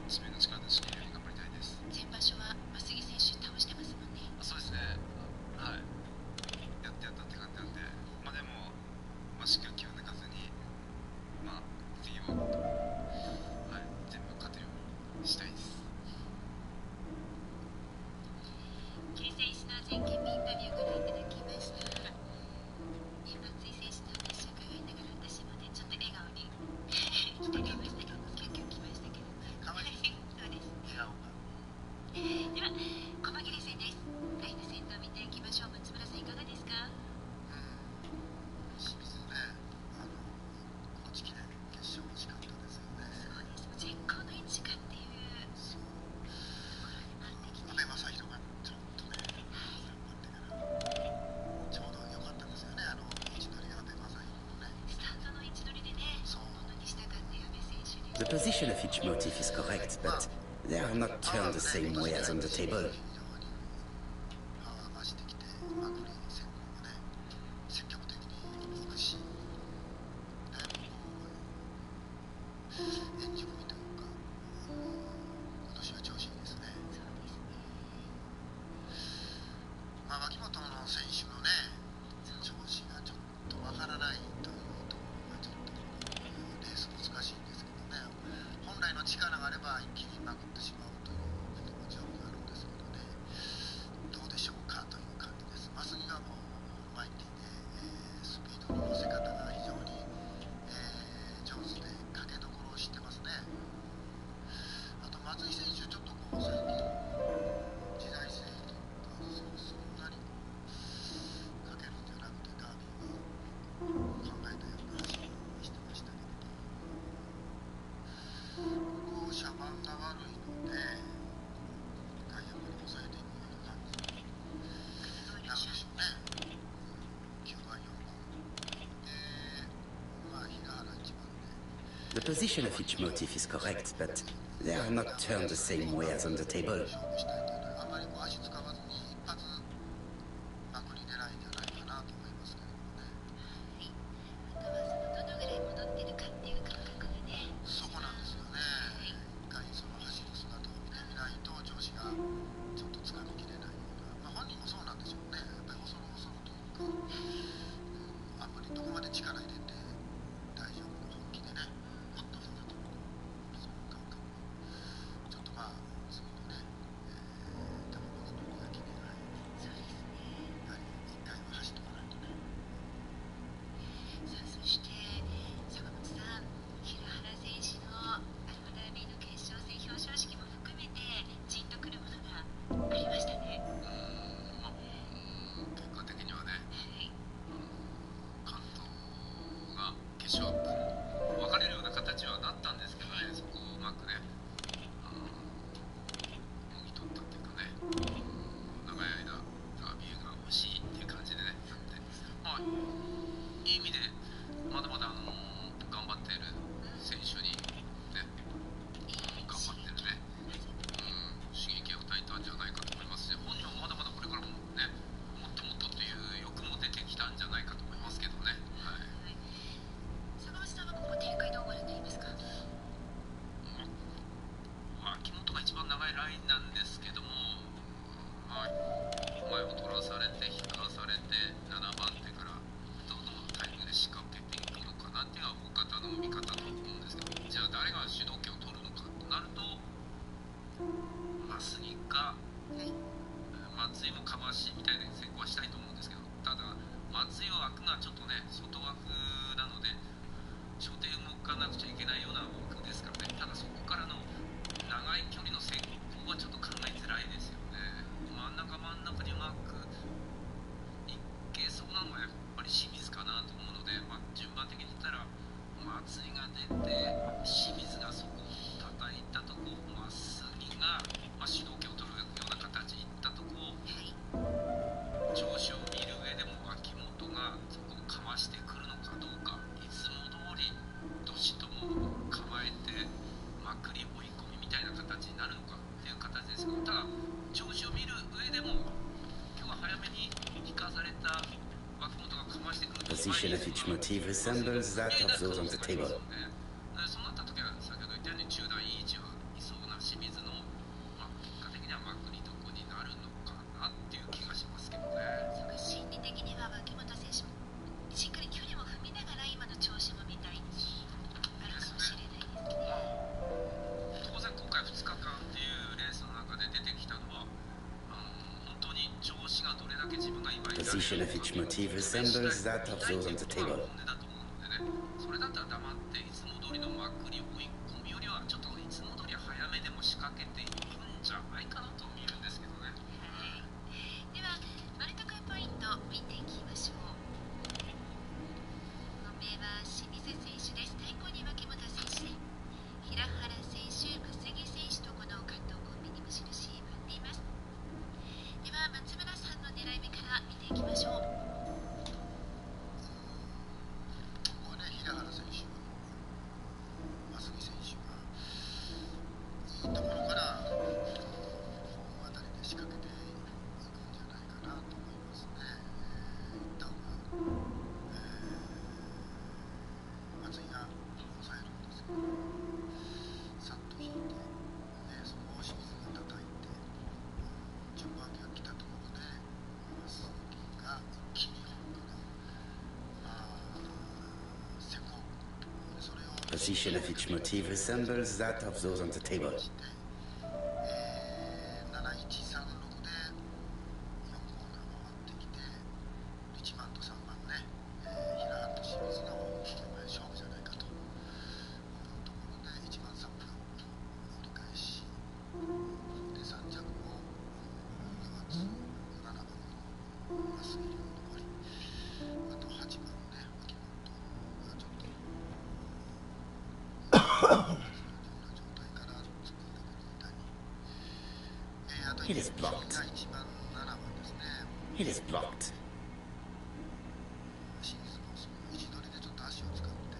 S6: 自分の力出し切れるように頑張りたいです。
S2: 前場所は増木選手倒してますもんね。
S6: そうですね。はい。やったって感じなんで、でも、しっかり気を抜かずに、次も、全部勝てるようにしたいです。
S2: 桐選手の前県民インタビューをご覧いただきました。松井選手の話を伺いながら私もね、ちょっと笑顔に浸りました。キュンキュンきましたけど。
S1: かわいい。
S2: そうです。
S1: 笑顔が。
S2: では、駒切戦です。第2戦と見ていきましょう。松村さんいかがですか？
S1: 清水ね、高知記念決勝惜しかったですよね。
S2: そうです。絶好の位置かっていう。
S1: そう。阿部正弘がちょっとね、頑張ってからちょうど良かったですよね。位置取りが阿部正弘のね。
S2: スタンドの位置取りでね、ものに従って阿部選手に。
S3: The position of each motif is correct, but they are not turned the same way as on the table.
S1: パワー増してきて、グリーン先行もね、積極的に行くし、だいぶ演じ込みというか、今年は調子いいですね。脇本の選手のね、調子がちょっとわからないというところがちょっとレース難しいんですけどね、本来の力があれば一気にまくってしまうという状況があるんですけどね、どうでしょうかという感じです。増木がもうマイティで、スピードの乗せ方が非常に、上手でかけどころを知ってますね。あと松井選手、ちょっと最近時代性というか、そんなにかけるんじゃなくてダービーが考えたような走りをしてましたけれど、ここ車番が悪いので外野に抑えていくような感じになるでしょうね。9番4番で、平原1番で
S3: The position of each motif is correct, but they are not turned the same way as on the table.
S1: 勝負したいというのはあまり足使わずに一発まくり狙いじゃないかなと思いますけれどもね。
S2: あとはどのぐらい戻ってるかっていう感覚がね。
S1: そこなんですよね。一回その走る姿を見てみないと調子がちょっとつかみきれないような、本人もそうなんでしょうね。やっぱり恐る恐るというか、あんまりどこまで力入れて大丈夫本気でね、もっと踏むとその感覚ちょっと次のね、
S6: はしたいと思うんですけど、ただ松井は枠がちょっとね外枠なので初手動かなくちゃいけないような枠ですからね。ただそこからの長い距離の先行はちょっと考えづらいですよね。真ん中にうまくいけそうなのはやっぱり清水かなと思うので、順番的に言ったら松井が出て清水がそこを叩いたとこ、増木が、主導権を取るような形いったとこ、調子を見る上でも脇本がそこをかわしてくるのかどうか、いつも通りどしとも構えてまくり追い込みみたいな形になるのかっていう形ですけど、ただ調子を見る上でも今日は早めに引かされた脇本がかわしてくると
S3: Position of each motif resembles that of those on the table.
S6: そうなった時は先ほど言ったように中段いい位置はいそうな清水の、結果的にはまくりどこになるのかなっていう気がしますけどね。
S2: 心理的には脇本選手もしっかり距離も踏みながら今の調子も見たいあるかもしれないですね。
S6: 当然今回2日間っていうレースの中で出てきたのは本当に調子がどれだけ自分が今いる
S3: Position of each motif resembles that of those on the table.
S6: だと思うのでね、それだったら黙っていつも通りのまくり追い込みよりはちょっといつも通り早めでも仕掛けていくんじゃないかなと見るんですけどね。
S2: では丸得ポイント見ていきましょう。本命は清水選手です。対抗に脇本選手で平原選手、増木選手とこの関東コンビに無印踏んでいます。では松村さんの狙い目から見ていきましょう。
S1: 平原選手、増木選手がいいところからこの辺りで仕掛けていくんじゃないかなと思いますね。一旦は、松井が抑えるんですけど、さっと引いて、そこを清水が叩いて、順番が来たところで増木が一気に
S3: Position of each motif resembles that of those on the table.
S1: 7136で4コーナー回ってきて1番と3番ね、平原と清水の勝負じゃないかというところで1番3番折り返しで3着を岩津7番の増井残り、あと8番ね脇本がちょっと
S3: It is blocked. It is blocked.
S1: 清水もその位置取りでちょっと足を使って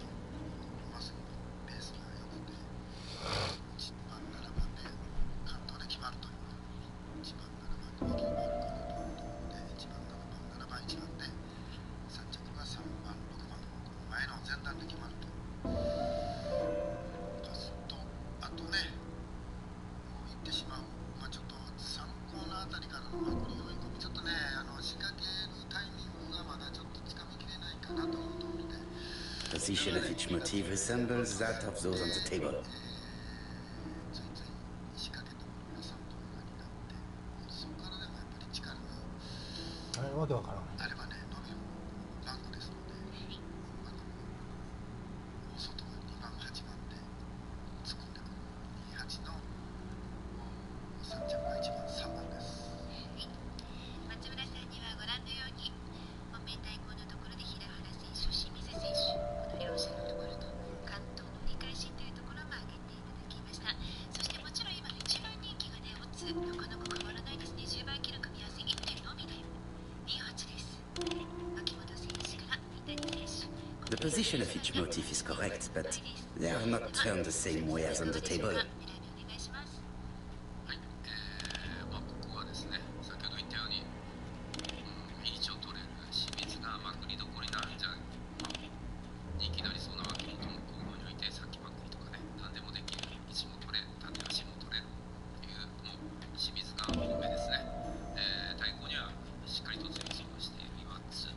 S1: まっすぐのペースが良くて1番7番で関東で決まるという1番7番で決まるかなというところで1番7番7番1番で3着が3番6番前の前段で決まるとあとね行ってしまう、ちょっと3コーナーあたりからのまくり追い込みちょっとね仕掛けるタイミングがまだちょっとつかみきれないかなというところで
S3: Position of each motif resembles that of those on the table.
S1: ついつい仕掛けたものが3コーナーになってそこからでもやっぱり力が
S11: あれわけわからん
S1: あればね伸びるランクですので大外が2番8番で突っ込んでくる28の3着が1番3番です。
S2: 松村さんにはご覧のように本命対抗のところで平原選手、清水選手、この両者のところと関東の折り返しというところも挙げていただきました。そしてもちろん今の一番人気がね、オッズなかなか変わらないですね。10番切る組み合わせ1点のみで28です。脇本選手から三谷選手。
S3: The position of each motif is correct, but they are not turned the same way as on the table.
S6: ここはですね、先ほど言ったように、いい位置を取れる清水がまくりどころになるんじゃないか、人気になりそうな脇本も後方に置いて先まくりとかね、何でもできる、位置も取れ、縦足も取れるという、もう清水が本命ですね。対抗にはしっかりと前走している岩津、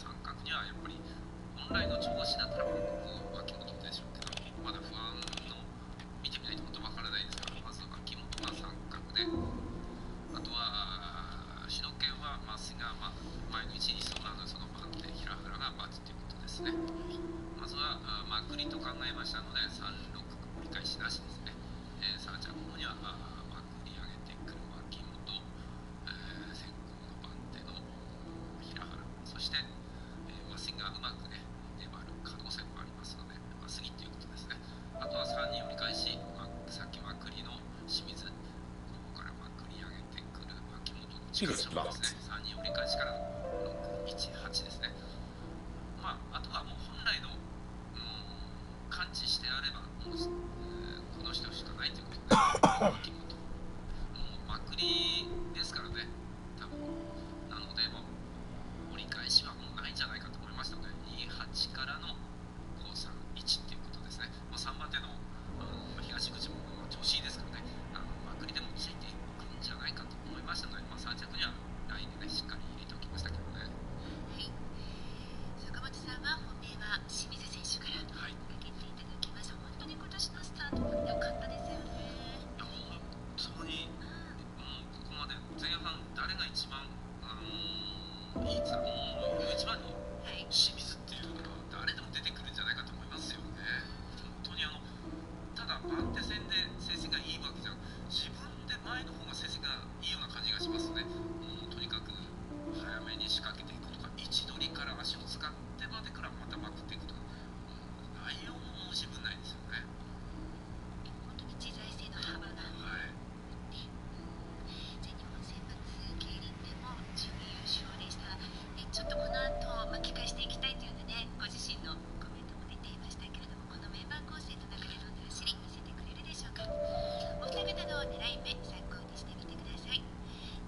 S6: 三角にはやっぱり本来の調子だったらここ脇本でしょうけど、まだ不安のますが、毎日にそうなのでその番手平原が×ということですね。まずはまくりと考えましたので3、6折り返しなしですね。3着後にはまくり上げてくる脇本、先行の番手の平原、そしてマスがうまくね粘る可能性もありますので杉ということですね。あとは3人折り返し、さっきまくりの清水、ここからまくり上げてくる脇本の力勝負ですね。3人折り返しからの6、1、8ですね。あとはもう本来の感知してあればもう、この人しかないということで脇本まくりですからね、多分なので折り返しはもうないんじゃないかと思いましたので28からの531っていうことですね。3番手の東口も調子いいですからね、まくりでもついていくんじゃないかと思いましたので、3着にはラインでねしっかり入れておきましたけどね。
S2: 坂本さんは本命は清水選手から挙げていただきました。本当に今年のスタートが良かったですよね。
S6: 本当に、ここまで前半誰が一番いいって言ったらもう一番に清水っていうのが誰でも出てくるんじゃないかと思いますよね。本当にただ番手戦で成績がいいわけじゃ自分で前の方が成績がいいような感じがしますね。もうとにかく早めに仕掛けていくとか、位置取りから足を使ってまでからまたまくっていくとか、内容も申し分ないですよね。
S2: 本当に自在性の幅が、全日本選抜競輪でも準優勝でした。ちょっとこの後巻き返していきたいというようなね、ご自身のコメントも出ていましたけれども、このメンバー構成の中でどんな走り見せてくれるでしょうか。お二方の狙い目参考にしてみてください。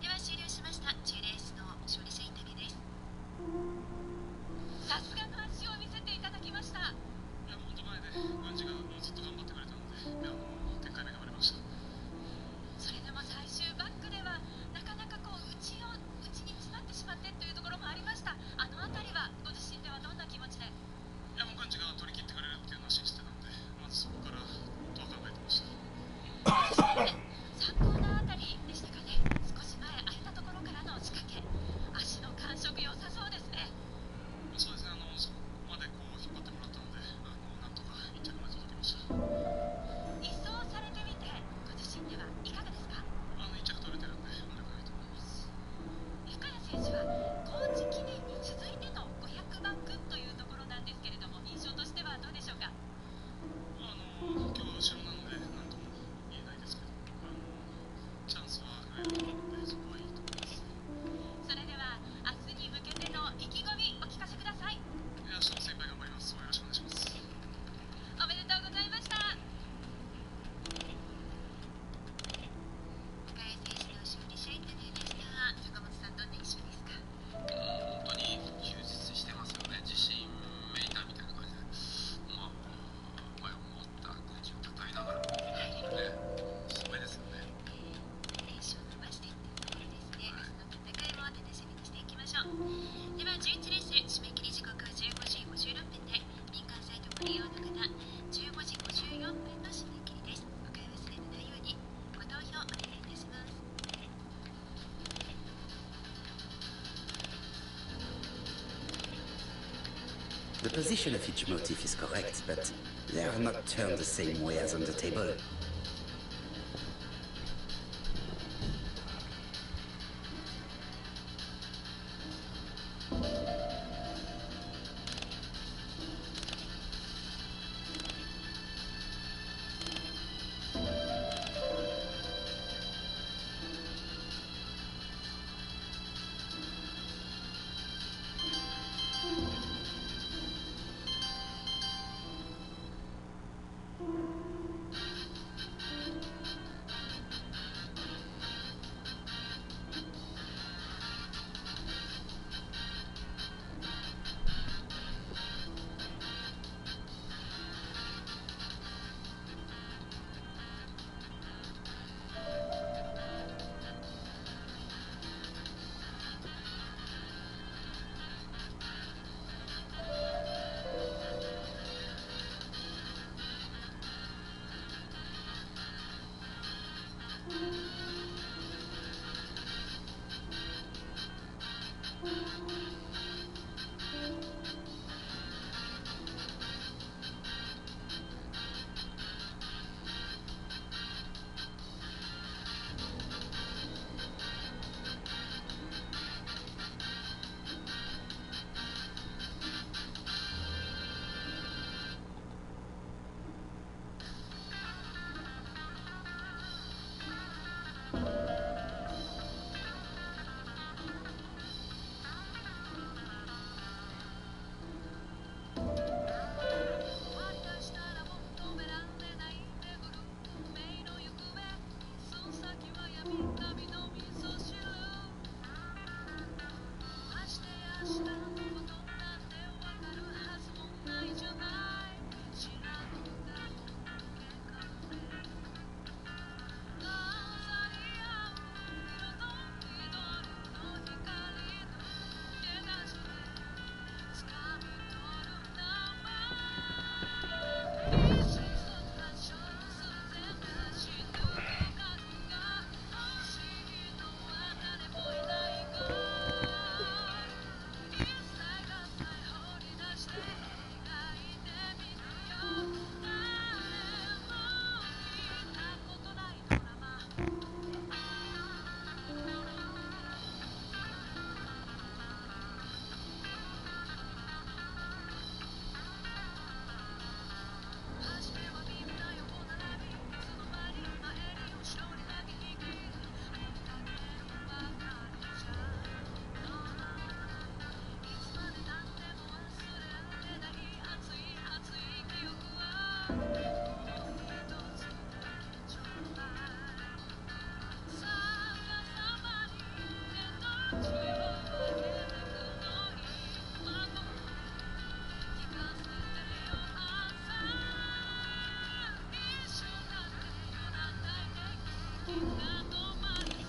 S2: では終了しました10レースの勝利者インタビューです。さすがの足を見せていただきました。
S10: いや、本当前で軍事がずっと頑張ってくれたので、展開目が割れました。
S2: それでも最終バックではなかなか内に詰まってしまってというところもありました。あの辺りはご自身ではどんな気持ちで？
S10: いや、もう軍事が取り切ってくれるっていうのは信じてたので、まずそこからどう考えてました。
S2: 3コーナーあたりでしたかね。少し前空いたところからの仕掛け、足の感触良さそうですね。
S10: そうですね、そこまで引っ張ってもらったので、なんとか1着まで届きました。
S2: 一走されてみてご自身ではいかがですか
S10: ？1着取れてるんで問題ないと思います。
S2: 深谷選手は高知記念に続いての500バックというところなんですけれども、印象としてはどうでしょうか？
S10: 今日は後ろなので何とも言えないですけど、チャンスは増えると思うので、そこはいいと思います。
S2: それでは明日に向けての意気込みお聞かせください。
S10: 明日も精一杯頑張ります。よろしくお願いします。
S2: おめでとうございました。深谷選手の勝利者インタビューでした。坂本さん、どんな印象ですか？
S6: 本当に充実してますよね。自信めいたみたいな感じで、前を持った軍事をたたえながらすごいですよね。
S2: 連勝伸ばしていってところですね。明日の戦いも楽しみにしていきましょう。では11レース締め切り時刻15時56分で、民間サイトご利用の方15時54分の締め切りです。お買い忘れのないようにご投票お願いいたします。
S3: The position of each motif is correct, but they are not turned the same way as on the table.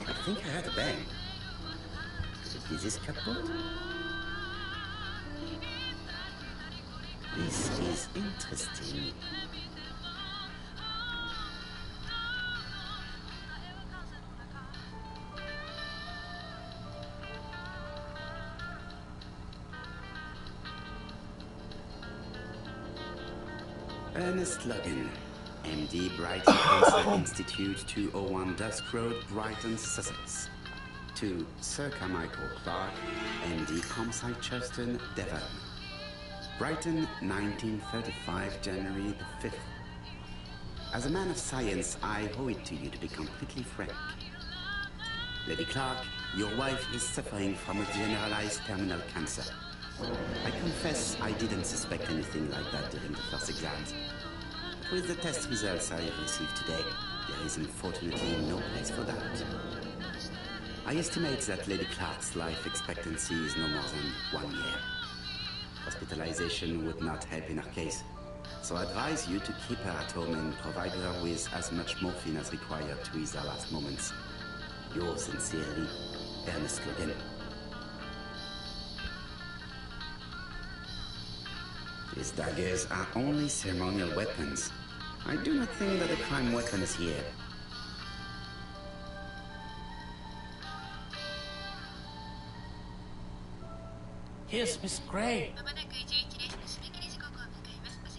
S3: I think I heard a bang. Could it be this cupboard? This is interesting. Ernest Logan, MD, Brighton Cancer Institute, 201 Dusk Road, Brighton, Sussex. To Sir Carmichael Clark, MD, Comsite Churchton, Devon. Brighton, 1935, January the 5th. As a man of science, I owe it to you to be completely frank. Lady Clark, your wife is suffering from a generalized terminal cancer. I confess I didn't suspect anything like that during the first exams. But with the test results I have received today, there is unfortunately no place for doubt. I estimate that Lady Clark's life expectancy is no more than 1 year. Hospitalization would not help in her case, so I advise you to keep her at home and provide her with as much morphine as required to ease her last moments. Yours sincerely, Ernest Logan. These daggers are only ceremonial weapons. I do not think that a crime weapon is here.
S5: Here's Miss Gray.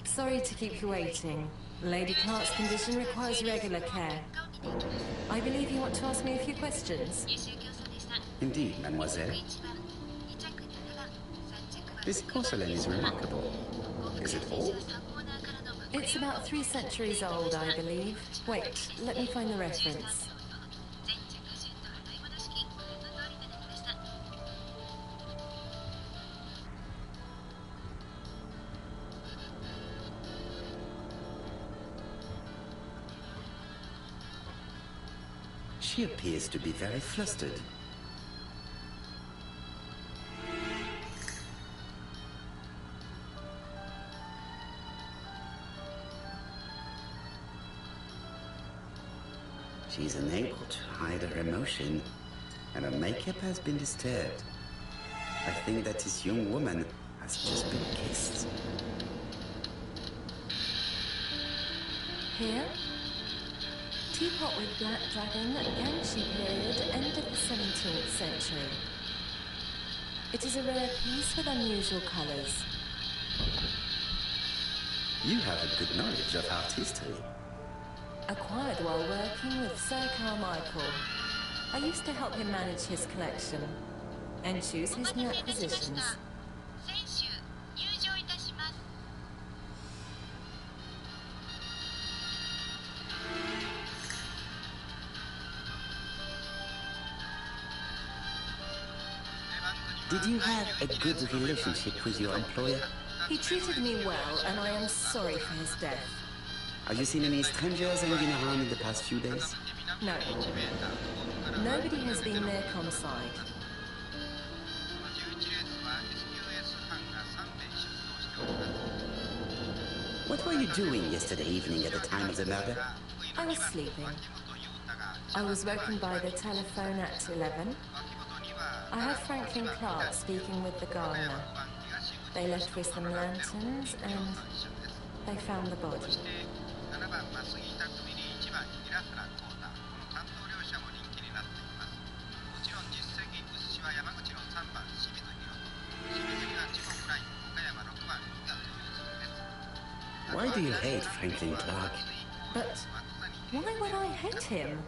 S9: Sorry to keep you waiting. Lady Clark's condition requires regular care. I believe you want to ask me a few questions.
S3: Indeed, mademoiselle. This porcelain is remarkable. Is it old?
S9: It's about 3 centuries old, I believe. Wait, let me find the reference.
S3: She appears to be very flustered. She is unable to hide her emotion, and her makeup has been disturbed. I think that this young woman has just been kissed.
S9: Here? Teapot with black dragon, Yangtze period, end of the 17th century. It is a rare piece with unusual colors.
S3: You have a good knowledge of art history.
S9: Acquired while working with Sir Carmichael. I used to help him manage his collection and choose his new acquisitions.
S2: 選手入場いたします。
S3: Did you have a good relationship with your employer?
S9: He treated me well, and I am sorry for his death.
S3: Have you seen any strangers hanging around in the past few days?
S9: No. Nobody has been near Comside.
S3: What were you doing yesterday evening at the time of the murder?
S9: I was sleeping. I was woken by the telephone at 11. I heard Franklin Clark speaking with the gardener. They left with some lanterns and they found the body.
S3: Why do you hate Franklin Clark?
S9: But why would I hate him?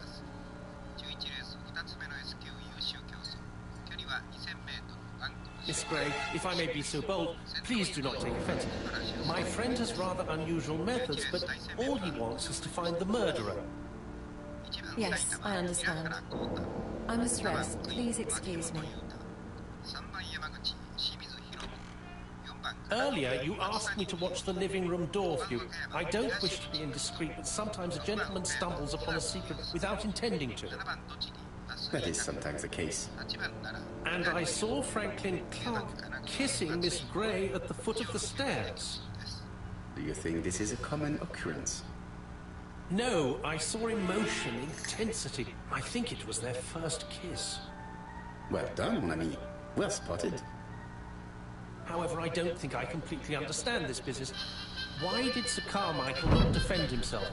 S5: Miss Gray, if I may be so bold, please do not take offense. My friend has rather unusual methods, but all he wants is to find the murderer.
S9: Yes, I understand. I must rest. Please excuse me.
S5: Earlier, you asked me to watch the living room door for you. I don't wish to be indiscreet, but sometimes a gentleman stumbles upon a secret without intending to.
S3: That is sometimes the case.
S5: And I saw Franklin Clark kissing Miss Gray at the foot of the stairs.
S3: Do you think this is a common occurrence?
S5: No, I saw emotion, intensity. I think it was their first kiss.
S3: Well done, mon ami. Well spotted.
S5: However, I don't think I completely understand this business. Why did Sir Carmichael not defend himself?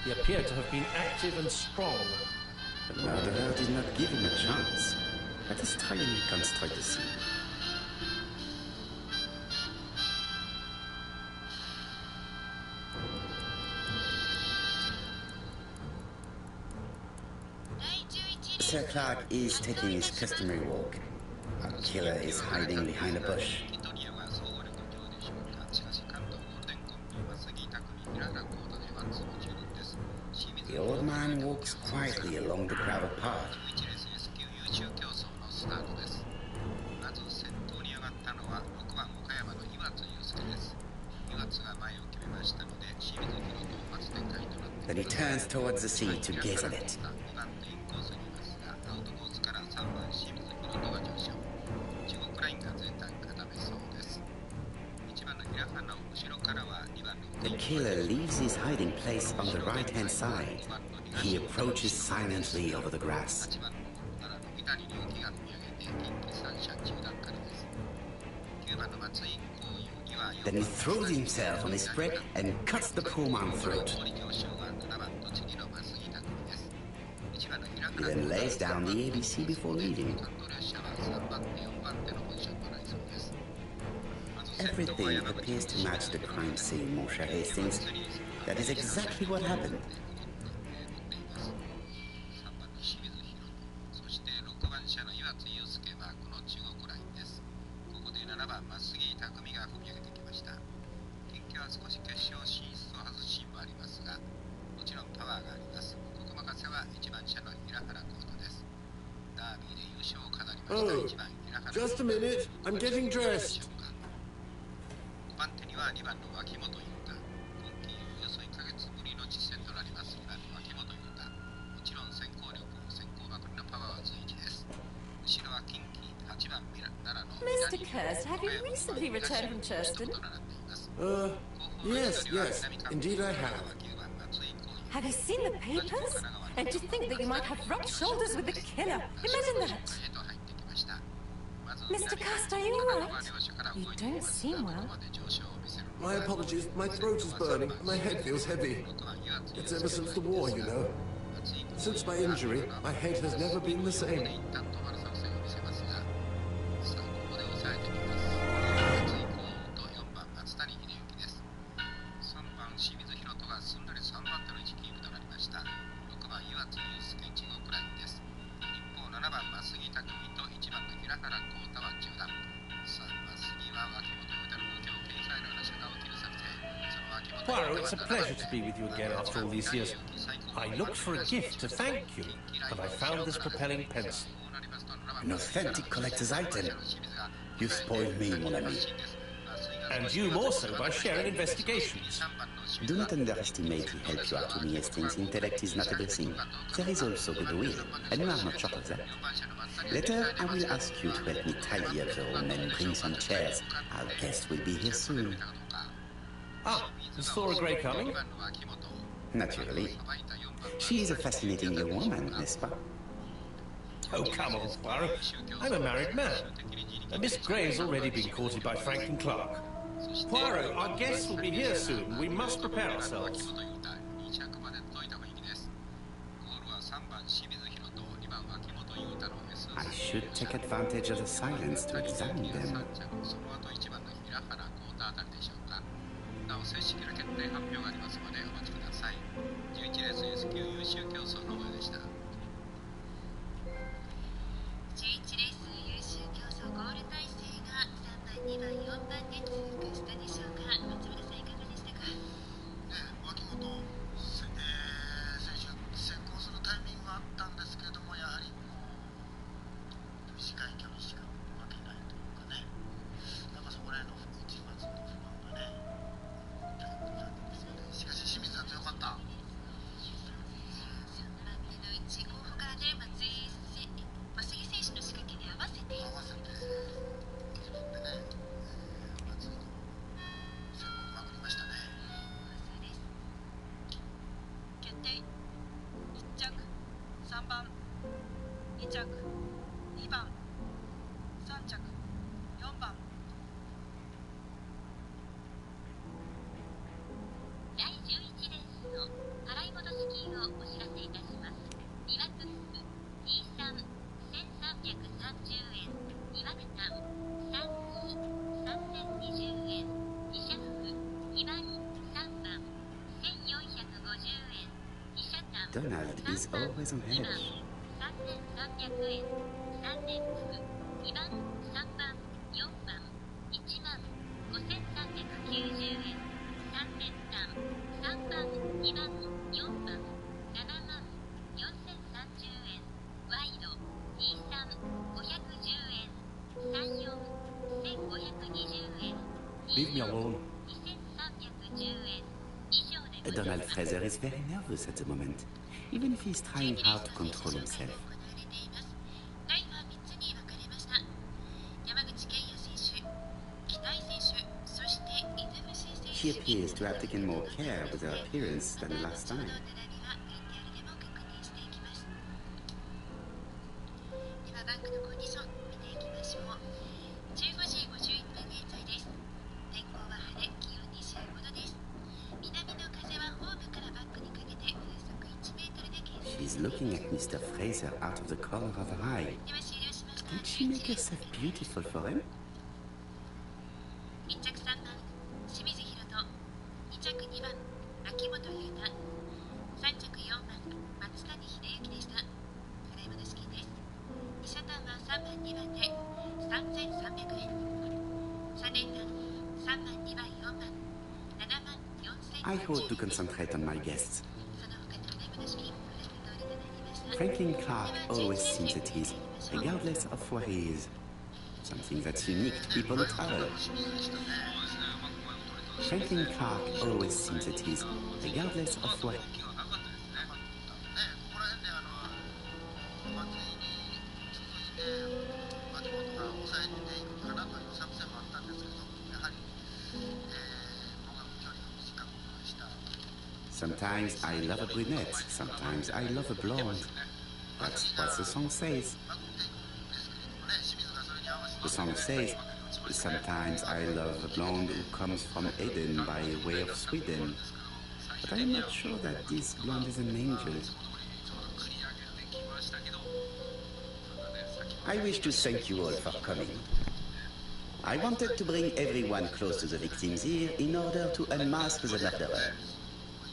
S5: He appeared to have been active and strong.
S3: The murderer did not give him a chance. Let us try and reconstruct the scene. Sir Clark is taking his customary walk. A killer is hiding behind a bush. The old man walks quietly along the gravel path. Then he turns towards the sea to gaze at it. The killer leaves his hiding place on the right-hand side. He approaches silently over the grass. Then he throws himself on his prey and cuts the poor man's throat. He then lays down the ABC before leaving. Everything appears to match the crime scene, mon cher Hastings. That is exactly what happened.
S12: Oh, just a minute. I'm getting dressed.
S9: Mr. Kirst, have you recently returned from Churston?
S12: Yes, indeed I have.
S9: Have you seen the papers? And to think that you might have rubbed shoulders with the killer. Imagine that. Mr. Kirst, are you all right? You don't seem well.
S12: My apologies. My throat is burning. My head feels heavy. It's ever since the war, you know. Since my injury, my head has never been the same.
S5: Poirot, it's a pleasure to be with you again after all these years. I looked for a gift to thank you, and I found this propelling pencil.
S3: An authentic collector's item. You spoiled me, mon ami.
S5: And you more so by sharing investigations.
S3: Do not underestimate the help you are to me, Hastings. Intellect is not everything. There is also goodwill, and you are not short of that. Later, I will ask you to help me tidy up the room and bring some chairs. Our guest will be here soon.
S5: Ah, is Thora Grey coming?
S3: Naturally. She is a fascinating young woman, n'est-ce pas?
S5: Oh, come on, Poirot. I'm a married man. And Miss Grey's already been courted by Franklin Clark. Poirot, our guests will be here soon. We must prepare ourselves.
S3: I should take advantage of the silence to examine them.
S6: なお正式な決定発表がありますのでお待ちください。11レース S 級優秀競争の模様でした。
S2: 11レース優秀競争ゴール体制が3番、2番、4番で通過したでしょうか。松村さんいかがでしたか？
S1: 脇本選手先行するタイミングがあったんですけれども、やはり短い距離しか負けないというかね、なんかそこら辺の内松の不満がね。しかし清水は強かった。
S2: 3番目のうち候補からね、松井選手の仕掛けに合わせて自分でね、松井の先行をまくりましたね。そうです。決定。1着3番、2着2番、3着4番。第11レースの払い戻し金をお知らせいたします。リワクス23、1330円、リワクタン32、3020円、リシャフ2番、3番、1450円、リシャタン
S3: Donald is always on
S2: 2
S3: edge.
S2: 番、3300円、3連服2番、3番、4番、1万5390円、3連単3番、2番、4番、7万4030円、ワイド23、510円、34、1520円、
S7: Leave me alone.
S2: 2310円以上でございます。
S3: Donald Fraser is very nervous at the moment, even if he's trying hard to control himself.
S2: タイムは3つに分かれました。山口健也選手、期待選手、そして犬伏選手。
S3: She appears to have taken more care with her appearance than the last time.
S2: 今バンクのコンディション見ていきましょう。15時51分現在です。天候は晴れ、気温25度です。南の風はホームからバンクにかけて風速1メートルで計測。
S3: She's looking at Mr. Fraser out of the corner of her eye.
S2: では終了しました。
S3: Did she make herself beautiful for him?
S2: 1着3番清水宏斗、2着2番秋元優太、3着4番松谷秀幸でした。払い戻し金です。2車単は3番2番で3300円、3連単3番2番4番7万4000円。
S3: I hope to concentrate on my guests.
S2: その他の払い戻し金ご覧の通りとなりました。
S3: Franklin Clark always seems at ease, regardless of where he is. Something that's unique to people who travel. Franklin Clark always seems at ease, regardless of where.
S1: ここら辺で松井に続いて脇本が抑えていくかなという作戦もあったんですけど、やはりもがく距離が短くした。
S3: Sometimes I love a brunette, sometimes I love a blonde. That's what the song says. The song says, sometimes I love a blonde who comes from Eden by way of Sweden. But I'm not sure that this blonde is an angel. I wish to thank you all for coming. I wanted to bring everyone close to the victims here in order to unmask the murderer.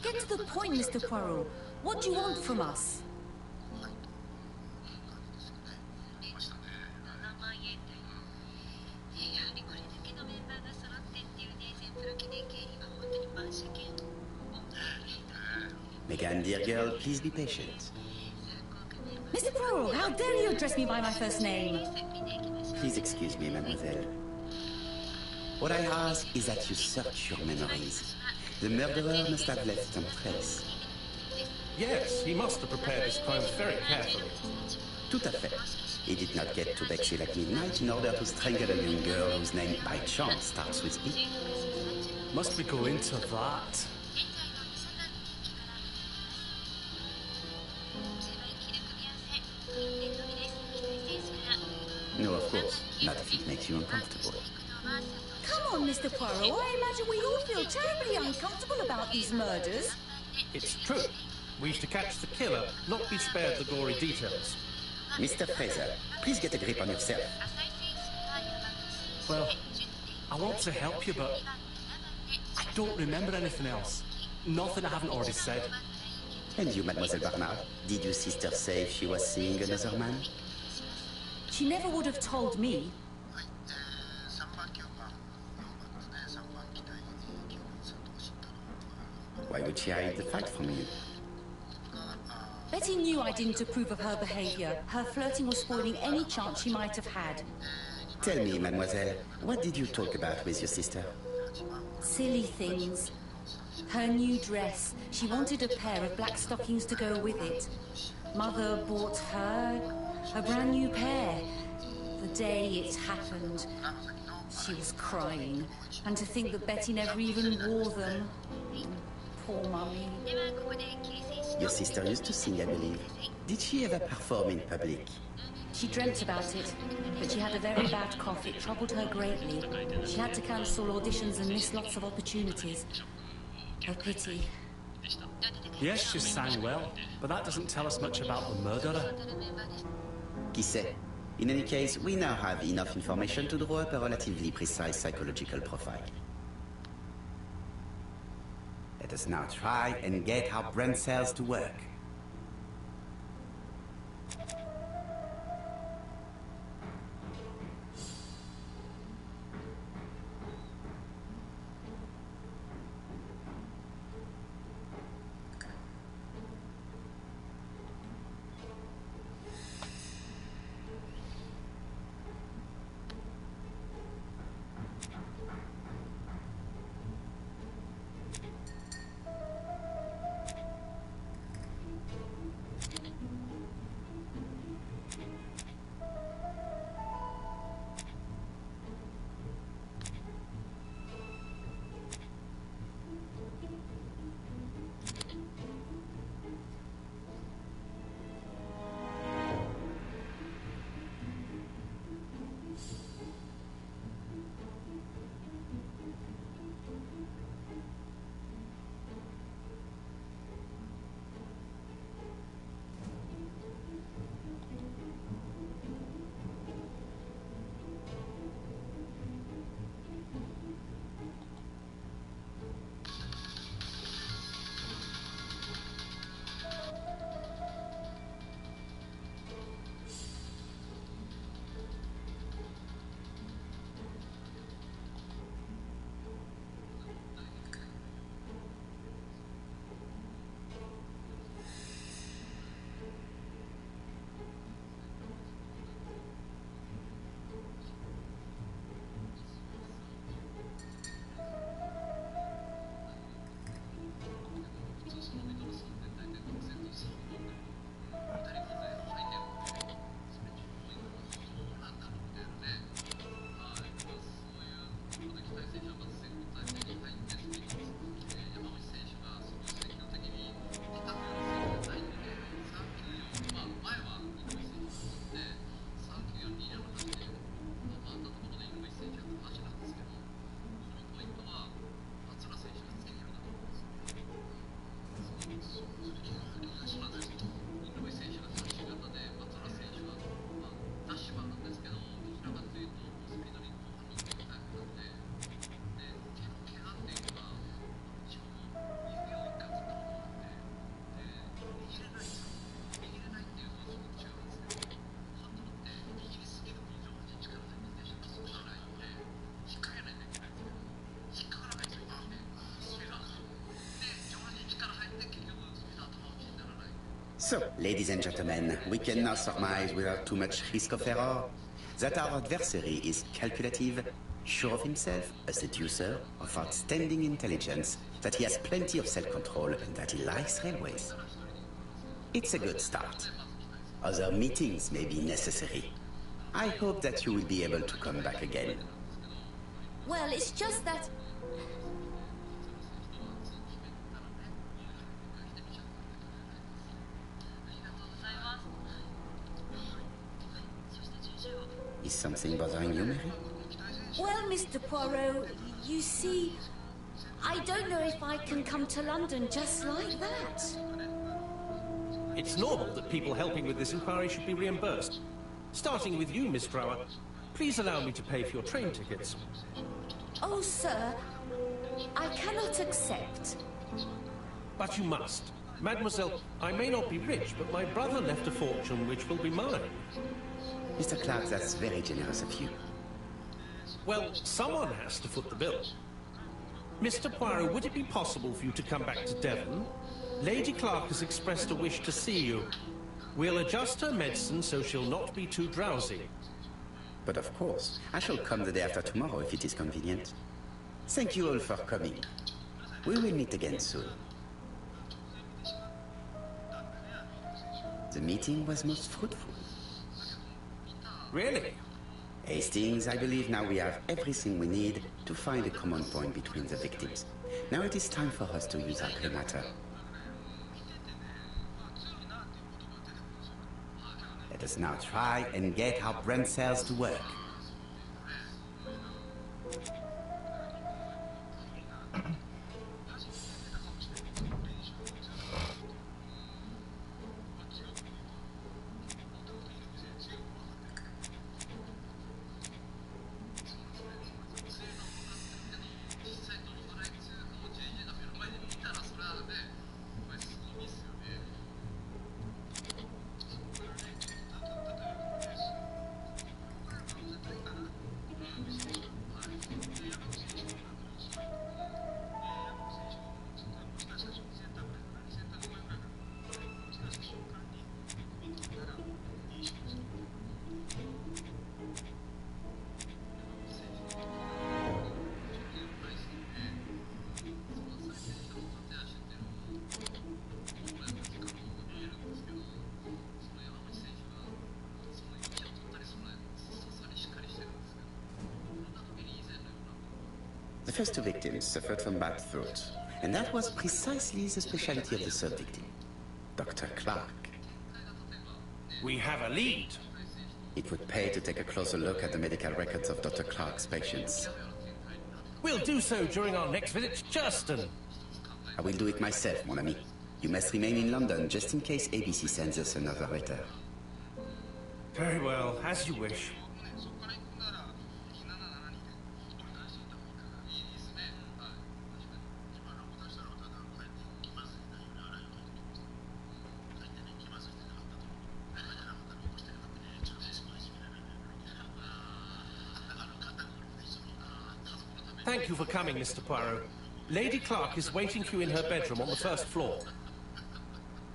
S4: Get to the point, Mr. Poirot. What do you want from us?
S2: 7万円台。やはりこれだけのメンバーが揃ってっていうね、全プロ記念競輪は本当に万社券
S3: And dear girl, please be patient.
S4: Mr. Poirot, how dare you address me by my first name?
S3: Please excuse me, mademoiselle. What I ask is that you search your memories. The murderer must have left some trace.
S5: Yes, he must have prepared his crimes very carefully.
S3: Tout à fait. He did not get to Bexhill at midnight in order to strangle a young girl whose name by chance starts with E.
S7: Must we go into that?
S3: No, of course. Not if it makes you uncomfortable.
S4: Come on, Mr. Poirot. I imagine we all feel terribly uncomfortable about these murders.
S5: It's true. We used to catch the killer, not be spared the gory details.
S3: Mr. Fraser, please get a grip on yourself.
S7: Well, I want to help you, but I don't remember anything else. Nothing I haven't already said.
S3: And you, Mademoiselle Barnard, did your sister say if she was seeing another man?
S4: She never would have told me.
S1: はい、3番9番4番ですね、3番機体9番佐藤慎太郎
S3: Why would she hide the fact from you?
S4: Betty knew I didn't approve of her behavior. Her flirting was spoiling any chance she might have had.
S3: Tell me, mademoiselle, what did you talk about with your sister?
S4: Silly things. Her new dress. She wanted a pair of black stockings to go with it. Mother bought her a brand new pair. The day it happened, she was crying. And to think that Betty never even wore them. Poor Mummy.
S3: Your sister used to sing, I believe. Did she ever perform in public?
S4: She dreamt about it, but she had a very bad cough. It troubled her greatly. She had to cancel auditions and miss lots of opportunities. A pity.
S7: Yes, she sang well, but that doesn't tell us much about the murderer.
S3: Qui sait? In any case, we now have enough information to draw up a relatively precise psychological profile. Let us now try and get our brain cells to work. So, ladies and gentlemen, we can now surmise without too much risk of error that our adversary is calculative, sure of himself, a seducer of outstanding intelligence, that he has plenty of self-control, and that he likes railways. It's a good start. Other meetings may be necessary. I hope that you will be able to come back again.
S4: Well, it's just that...
S3: Is something bothering you, Mary?
S4: Well, Mr. Poirot, you see, I don't know if I can come to London just like that.
S5: It's normal that people helping with this inquiry should be reimbursed. Starting with you, Miss Brower. Please allow me to pay for your train tickets.
S4: Oh, sir, I cannot accept.
S5: But you must. Mademoiselle, I may not be rich, but my brother left a fortune which will be mine.
S3: Mr. Clark, that's very generous of you.
S5: Well, someone has to foot the bill. Mr. Poirot, would it be possible for you to come back to Devon? Lady Clark has expressed a wish to see you. We'll adjust her medicine so she'll not be too drowsy.
S3: But of course, I shall come the day after tomorrow if it is convenient. Thank you all for coming. We will meet again soon. The meeting was most fruitful.
S5: Really?
S3: Hastings, I believe now we have everything we need to find a common point between the victims. Now it is time for us to use our grey matter. Let us now try and get our brain cells to work. The first two victims suffered from bad throat, and that was precisely the specialty of the third victim, Dr. Clark.
S5: We have a lead.
S3: It would pay to take a closer look at the medical records of Dr. Clark's patients.
S5: We'll do so during our next visit to Churston.
S3: I will do it myself, mon ami. You must remain in London just in case ABC sends us another letter.
S5: Very well, as you wish. Thank you for coming, Mr. Poirot. Lady Clark is waiting for you in her bedroom on the first floor.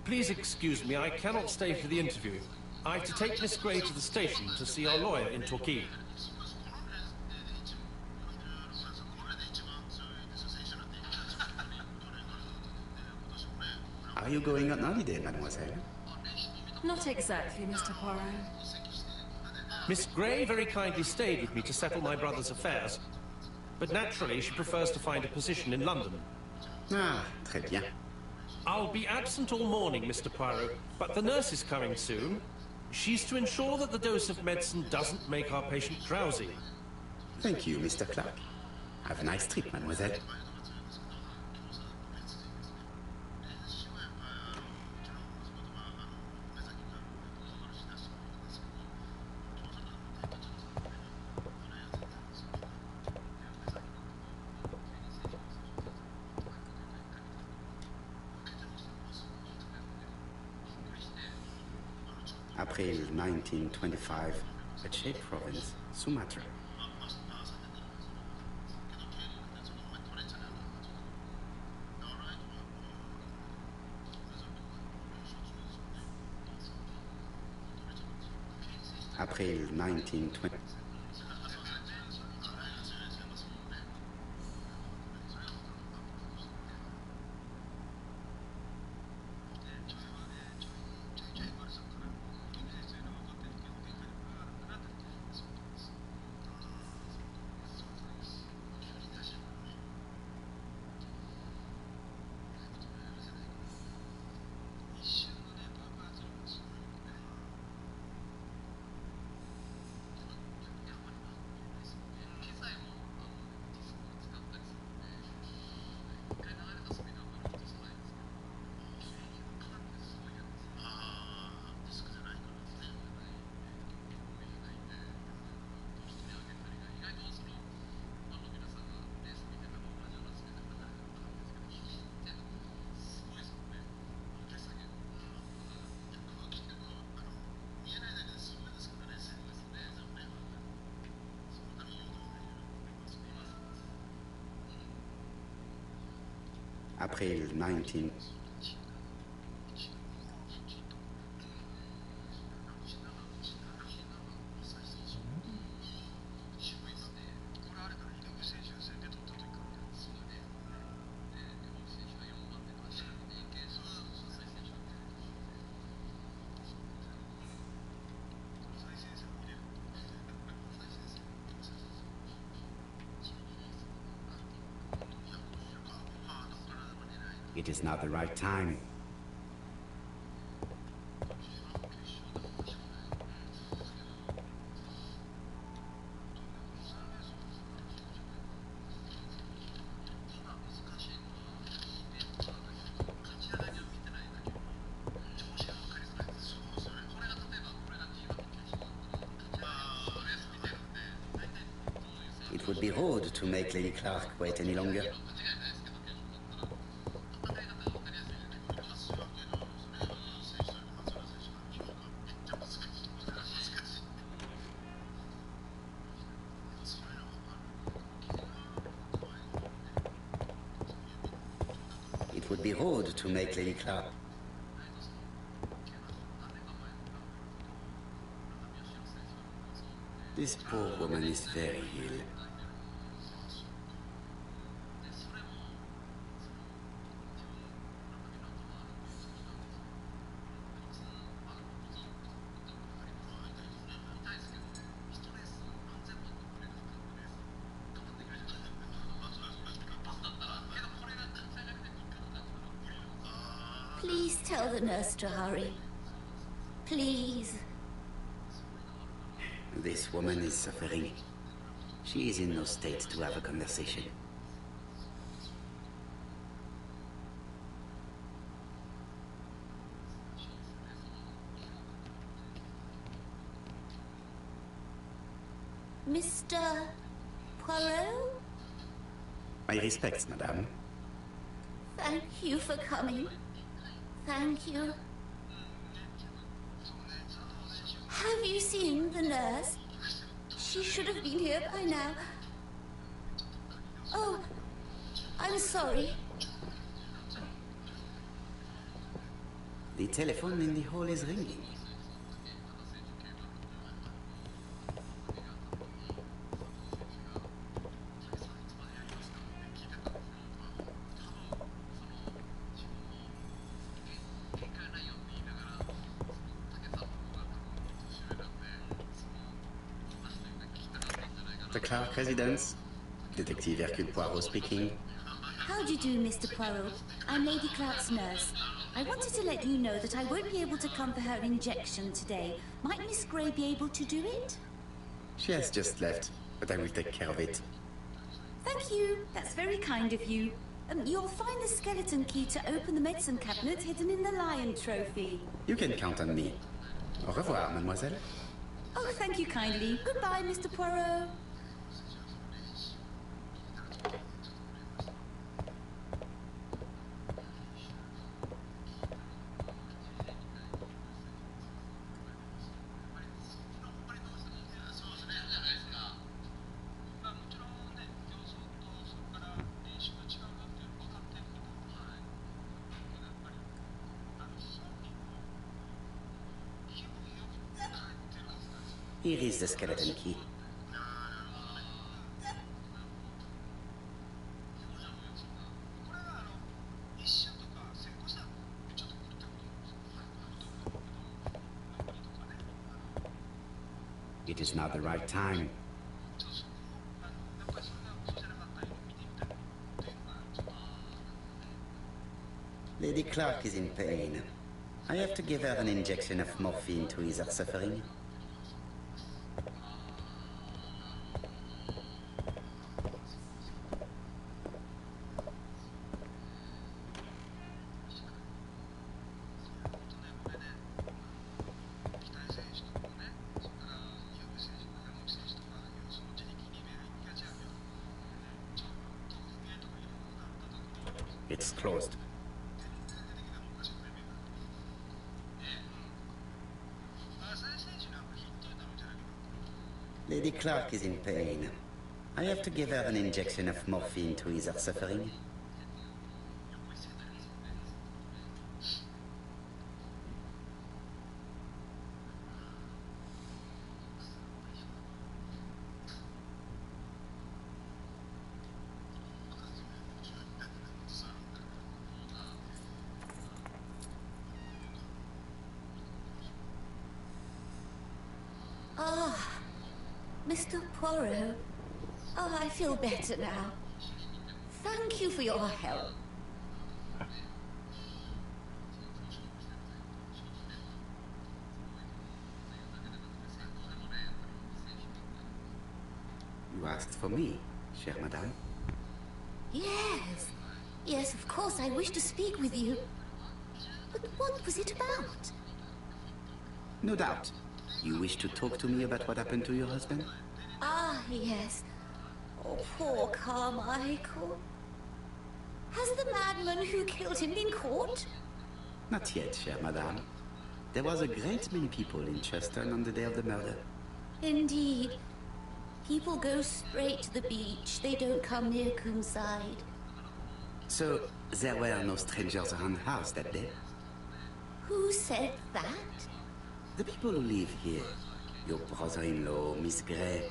S5: Please excuse me, I cannot stay for the interview. I have to take Miss Gray to the station to see our lawyer in Torquay.
S3: Are you going on holiday, mademoiselle?
S9: Not exactly, Mr. Poirot.
S5: Miss Gray very kindly stayed with me to settle my brother's affairs. But naturally, she prefers to find a position in London.
S3: Ah, très bien.
S5: I'll be absent all morning, Mr. Poirot, but the nurse is coming soon. She's to ensure that the dose of medicine doesn't make our patient drowsy.
S3: Thank you, Mr. Clark. Have a nice trip, mademoiselle. April 1925, Aceh Province, Sumatra. April 1920. April 19. It is not the right time. It would be rude to make Lady Clark wait any longer. It would be rude to make Lady Clark. This poor woman is very ill.
S13: Please tell the nurse to hurry. Please.
S3: This woman is suffering. She is in no state to have a conversation.
S13: Mr. Poirot?
S3: My respects, madame.
S13: Thank you for coming. Thank you. Have you seen the nurse? She should have been here by now. Oh, I'm sorry.
S3: The telephone in the hall is ringing. The Clark residence. Detective Hercule Poirot speaking.
S4: How do you do, Mr. Poirot? I'm Lady Clark's nurse. I wanted to let you know that I won't be able to come for her injection today. Might Miss Gray be able to do it?
S3: She has just left, but I will take care of it.
S4: Thank you. That's very kind of you. You'll find the skeleton key to open the medicine cabinet hidden in the lion trophy.
S3: You can count on me. Au revoir, mademoiselle.
S4: Oh, thank you kindly. Goodbye, Mr. Poirot.
S3: Here is the skeleton key. It is not the right time. Lady Clark is in pain. I have to give her an injection of morphine to ease her suffering. It's closed. Lady Clark is in pain. I have to give her an injection of morphine to ease her suffering.
S13: Ah, Mr. Poirot. Oh, I feel better now. Thank you for your help.
S3: You asked for me, chère madame.
S13: Yes. Yes, of course, I wish to speak with you. But what was it about?
S3: No doubt. You wish to talk to me about what happened to your husband?
S13: Ah, yes. Oh, poor Carmichael. Has the madman who killed him been caught?
S3: Not yet, chère madame. There was a great many people in Cheston on the day of the murder.
S13: Indeed. People go straight to the beach. They don't come near Coomside.
S3: So, there were no strangers around the house that day?
S13: Who said that?
S3: The people who live here. Your brother-in-law, Miss Gray.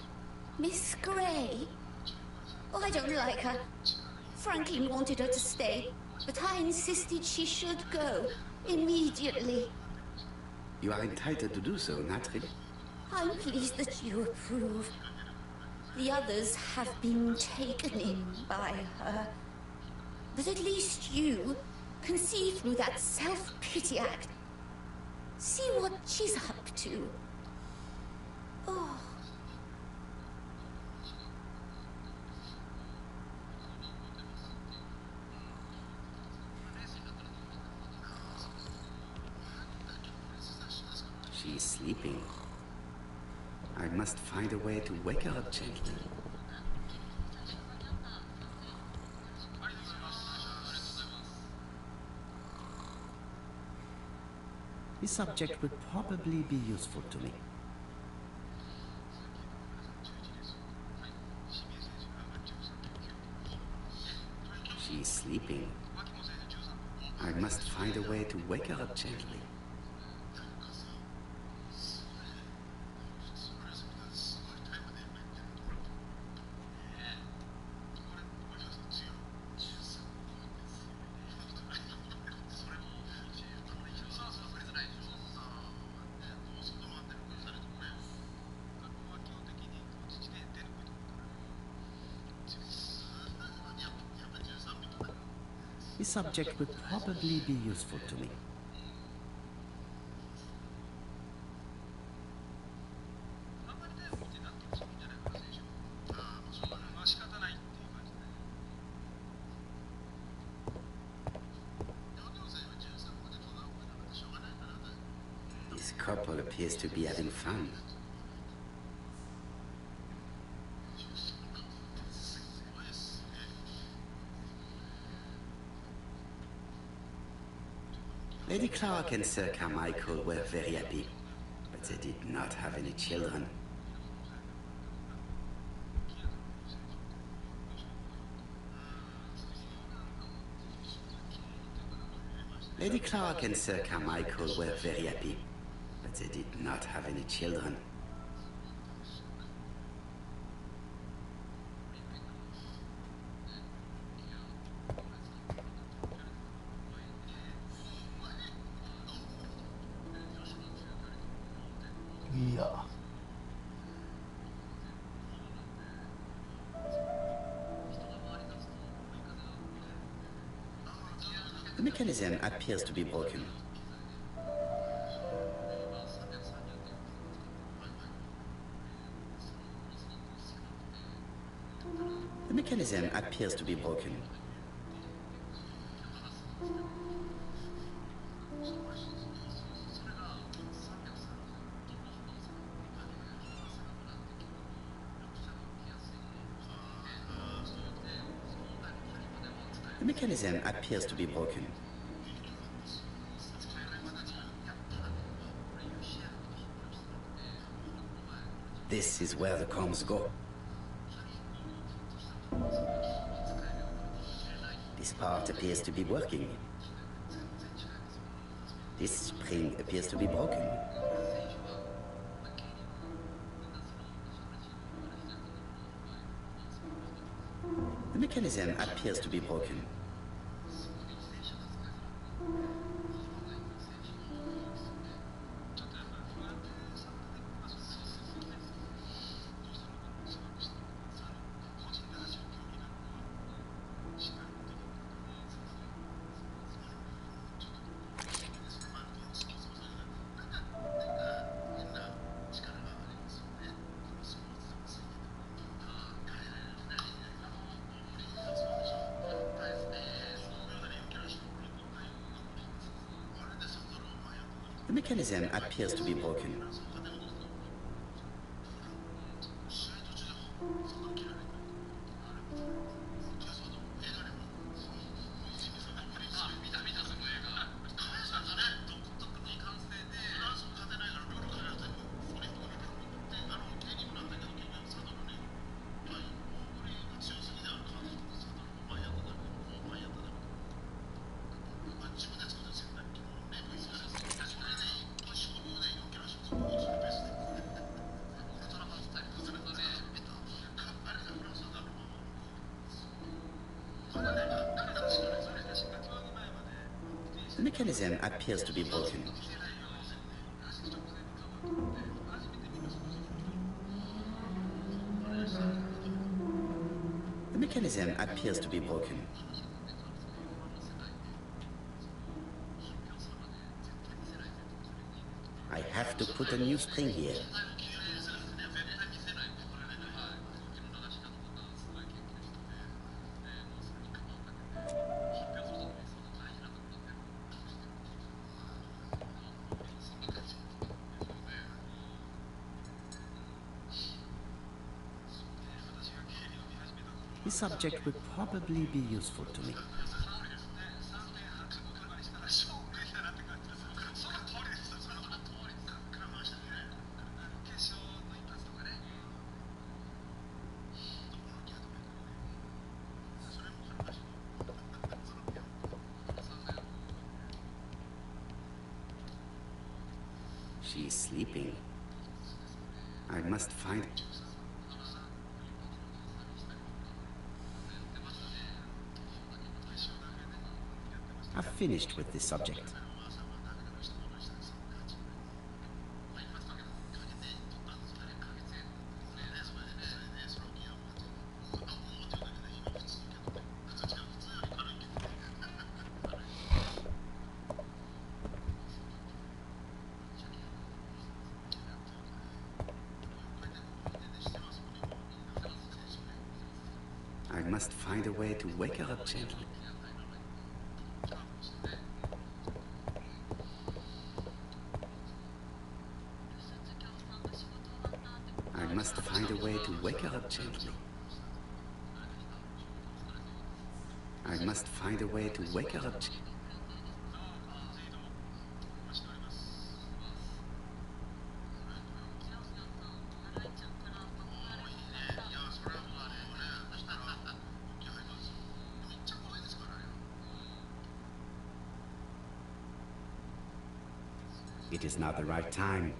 S13: Miss Gray? Oh, I don't like her. Franklin wanted her to stay, but I insisted she should go immediately.
S3: You are entitled to do so, naturally.
S13: I'm pleased that you approve. The others have been taken in by her. But at least you can see through that self-pity act. See what she's up to. Oh.
S3: She's sleeping. I must find a way to wake her up gently. This subject would probably be useful to me. She's sleeping. I must find a way to wake her up gently. This subject would probably be useful to me. This couple appears to be having fun. Lady Clark and Sir Carmichael were very happy, but they did not have any children. Lady Clark and Sir Carmichael were very happy, but they did not have any children. The mechanism appears to be broken. The mechanism appears to be broken. The mechanism appears to be broken. This is where the comms go. This part appears to be working. This spring appears to be broken. The mechanism appears to be broken. The mechanism appears to be broken. The mechanism appears to be broken. The mechanism appears to be broken. I have to put a new spring here. This subject would probably be useful to me. She's sleeping. I must find... I've finished with this subject. I must find a way to wake her up gently. I must find a way to wake her up gently. I must find a way to wake her up gently. It is not the right time.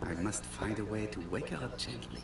S3: I must find a way to wake her up gently.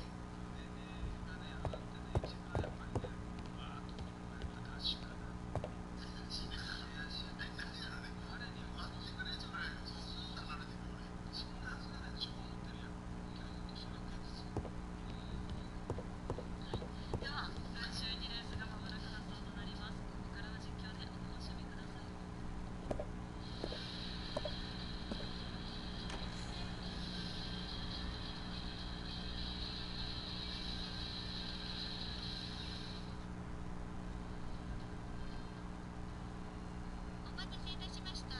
S2: たしました。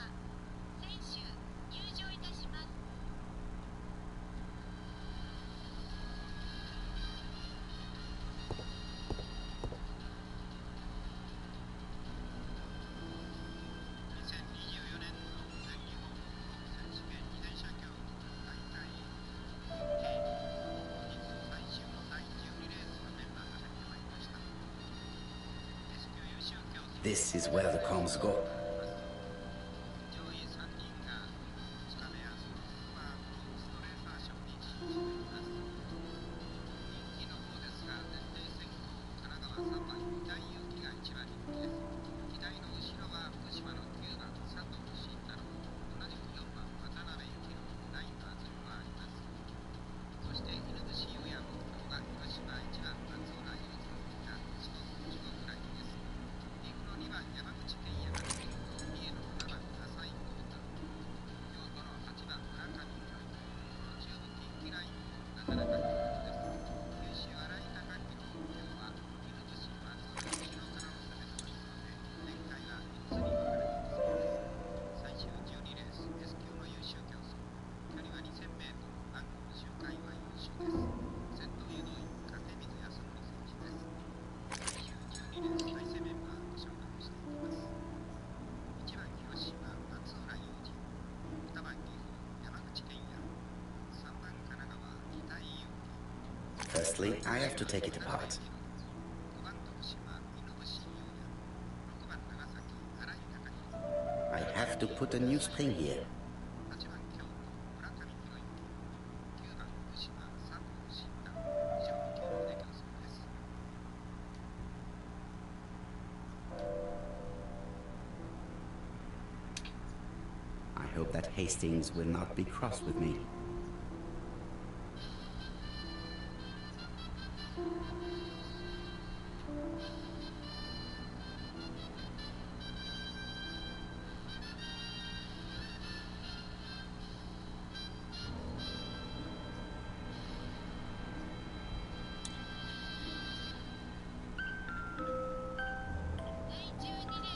S2: 選手入場いたします。
S1: 2024年の全日本選手権自転車競技大会本日最終の第12レースのメンバーが入ってまいりました。 S 級優秀競争
S3: This is where the comms go.
S1: 上位3人が2日目はそのスーパーブロックストレーサー賞に進出しています。人気の方ですが、年齢選考神奈川3番三田祐希が一番人気です。左の後ろは福島の9番佐藤慎太郎、同じく4番渡辺幸宏、ラインの圧力があります。そして犬伏優也目標が広島1番松浦雄三が四国15くらいです。リーグの2番山口健也が先頭、三重の7番浅井幸太、京都の8番村上教育、この中部近畿ラインもなかなか強力です。九州新井貴弘目標は犬伏松浦後ろからの攻めということで、展開が3つに分かれているそうです。最終12レース S 級の優秀競争、距離は 2000m、暗黒周回は優秀です。先頭誘導員掛水康則選手です。最終12レース対戦メンバーご紹介していきます。1番広島松浦雄二、2番岐阜山口健也、3番神奈川二田祐希、
S3: Firstly, I have to take it apart.
S1: 5番徳島犬伏優也、6番長崎新井貴弘、
S3: I have to put a new spring here.
S1: 8番京都村上博之、9番福島佐藤慎太、以上の9名で競争です。
S3: I hope that Hastings will not be cross with me.
S1: SQS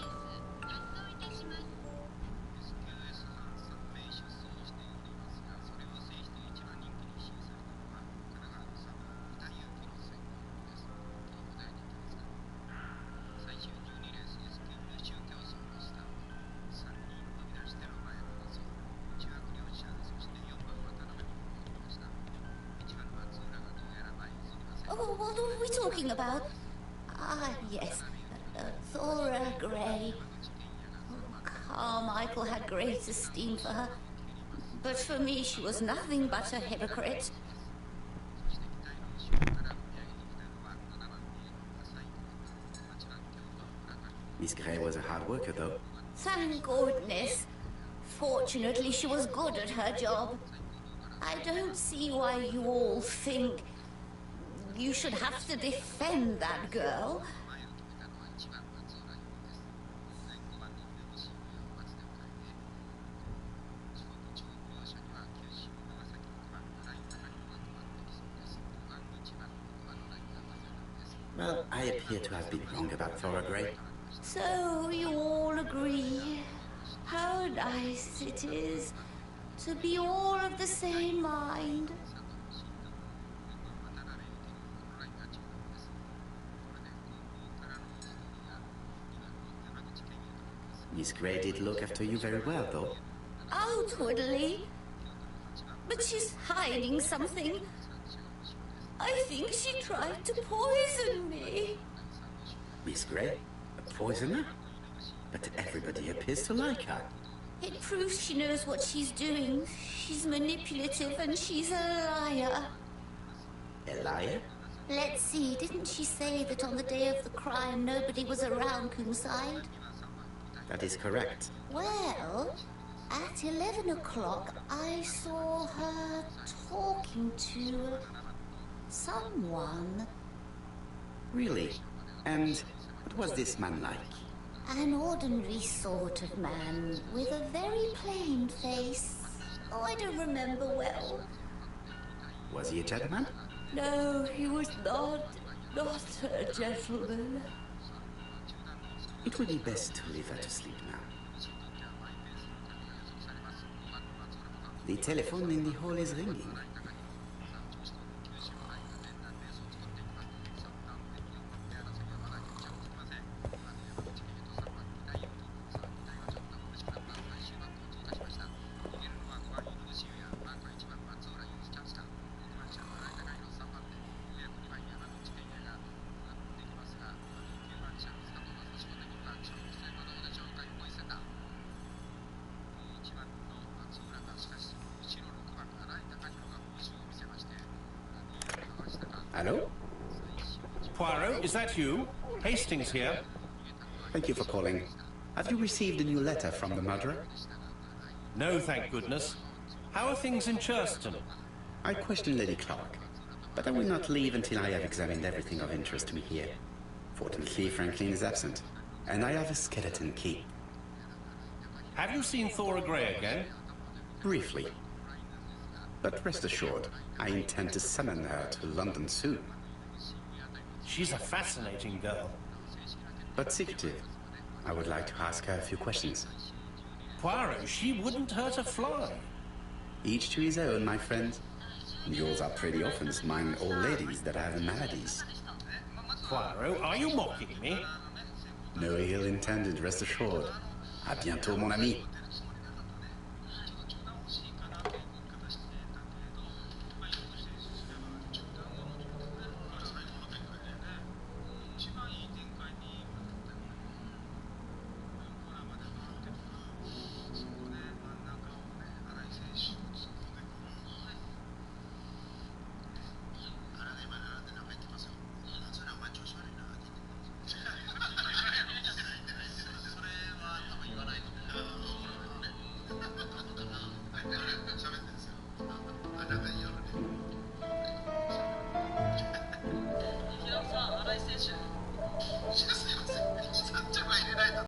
S1: 班3名出走しておりますが、それを制して1番人気に支持されたのは神奈川の3番三田祐希の戦後です。どうも大人気ですから最終12レース S 級優秀競争のスタート、3人飛び出しての前の争い、中学両者、そして4番渡辺も戻りました。1番松浦がどうやら前に進みません。
S13: Oh, what are we talking about? Ah, yes. Thora Gray. Carmichael had great esteem for her. But for me, she was nothing but a hypocrite.
S1: そして期待の後ろから追い上げてきたのは7番三重の浅井幸太、8番京都村上。
S3: Miss Gray was a hard worker, though.
S13: Thank goodness. Fortunately, she was good at her job. I don't see why you all think you should have to defend that girl.
S1: 前を決めたのは1番松浦雄です。当然5番の犬伏優也を松で迎えて、四国中部両者には九州長崎6番新井貴弘が加わってきそうです。5番1番6番のラインが混ぜなんです。
S3: Well, I appear to have been wrong about Thora Gray.
S13: So you all agree. How nice it is to be all of the same mind.
S1: 佐藤慎太郎、4番渡辺幸宏、このラインが中段です。これで後方からの打ち取りが2番の山口健也となります。
S3: Miss Gray did look after you very well, though.
S13: Outwardly. But she's hiding something. I think she tried to poison me.
S3: Miss Gray? A poisoner? But everybody appears to like her.
S13: It proves she knows what she's doing. She's manipulative and she's a liar.
S3: A liar?
S13: Let's see, didn't she say that on the day of the crime nobody was around Coonside?
S3: That is correct.
S13: Well, at 11 o'clock I saw her talking to someone.
S3: Really? And what was this man like?
S13: An ordinary sort of man with a very plain face. Oh, I don't remember well.
S3: Was he a gentleman?
S13: No, he was not a gentleman.
S3: It would be best to leave her to sleep now. The telephone in the hall is ringing. Hello?
S5: Poirot, is that you? Hastings here.
S3: Thank you for calling. Have you received a new letter from the murderer?
S5: No, thank goodness. How are things in Churston?
S3: I questioned Lady Clark, but I will not leave until I have examined everything of interest to me here. Fortunately, Franklin is absent, and I have a skeleton key.
S5: Have you seen Thora Grey again?
S3: Briefly. But rest assured, I intend to summon her to London soon.
S5: She's a fascinating girl.
S3: But secretive. I would like to ask her a few questions.
S5: Poirot, she wouldn't hurt a fly.
S3: Each to his own, my friend. Yours are pretty orphans, mine old ladies that have maladies.
S5: Poirot, are you mocking me?
S3: No ill intended, rest assured. À bientôt, mon ami.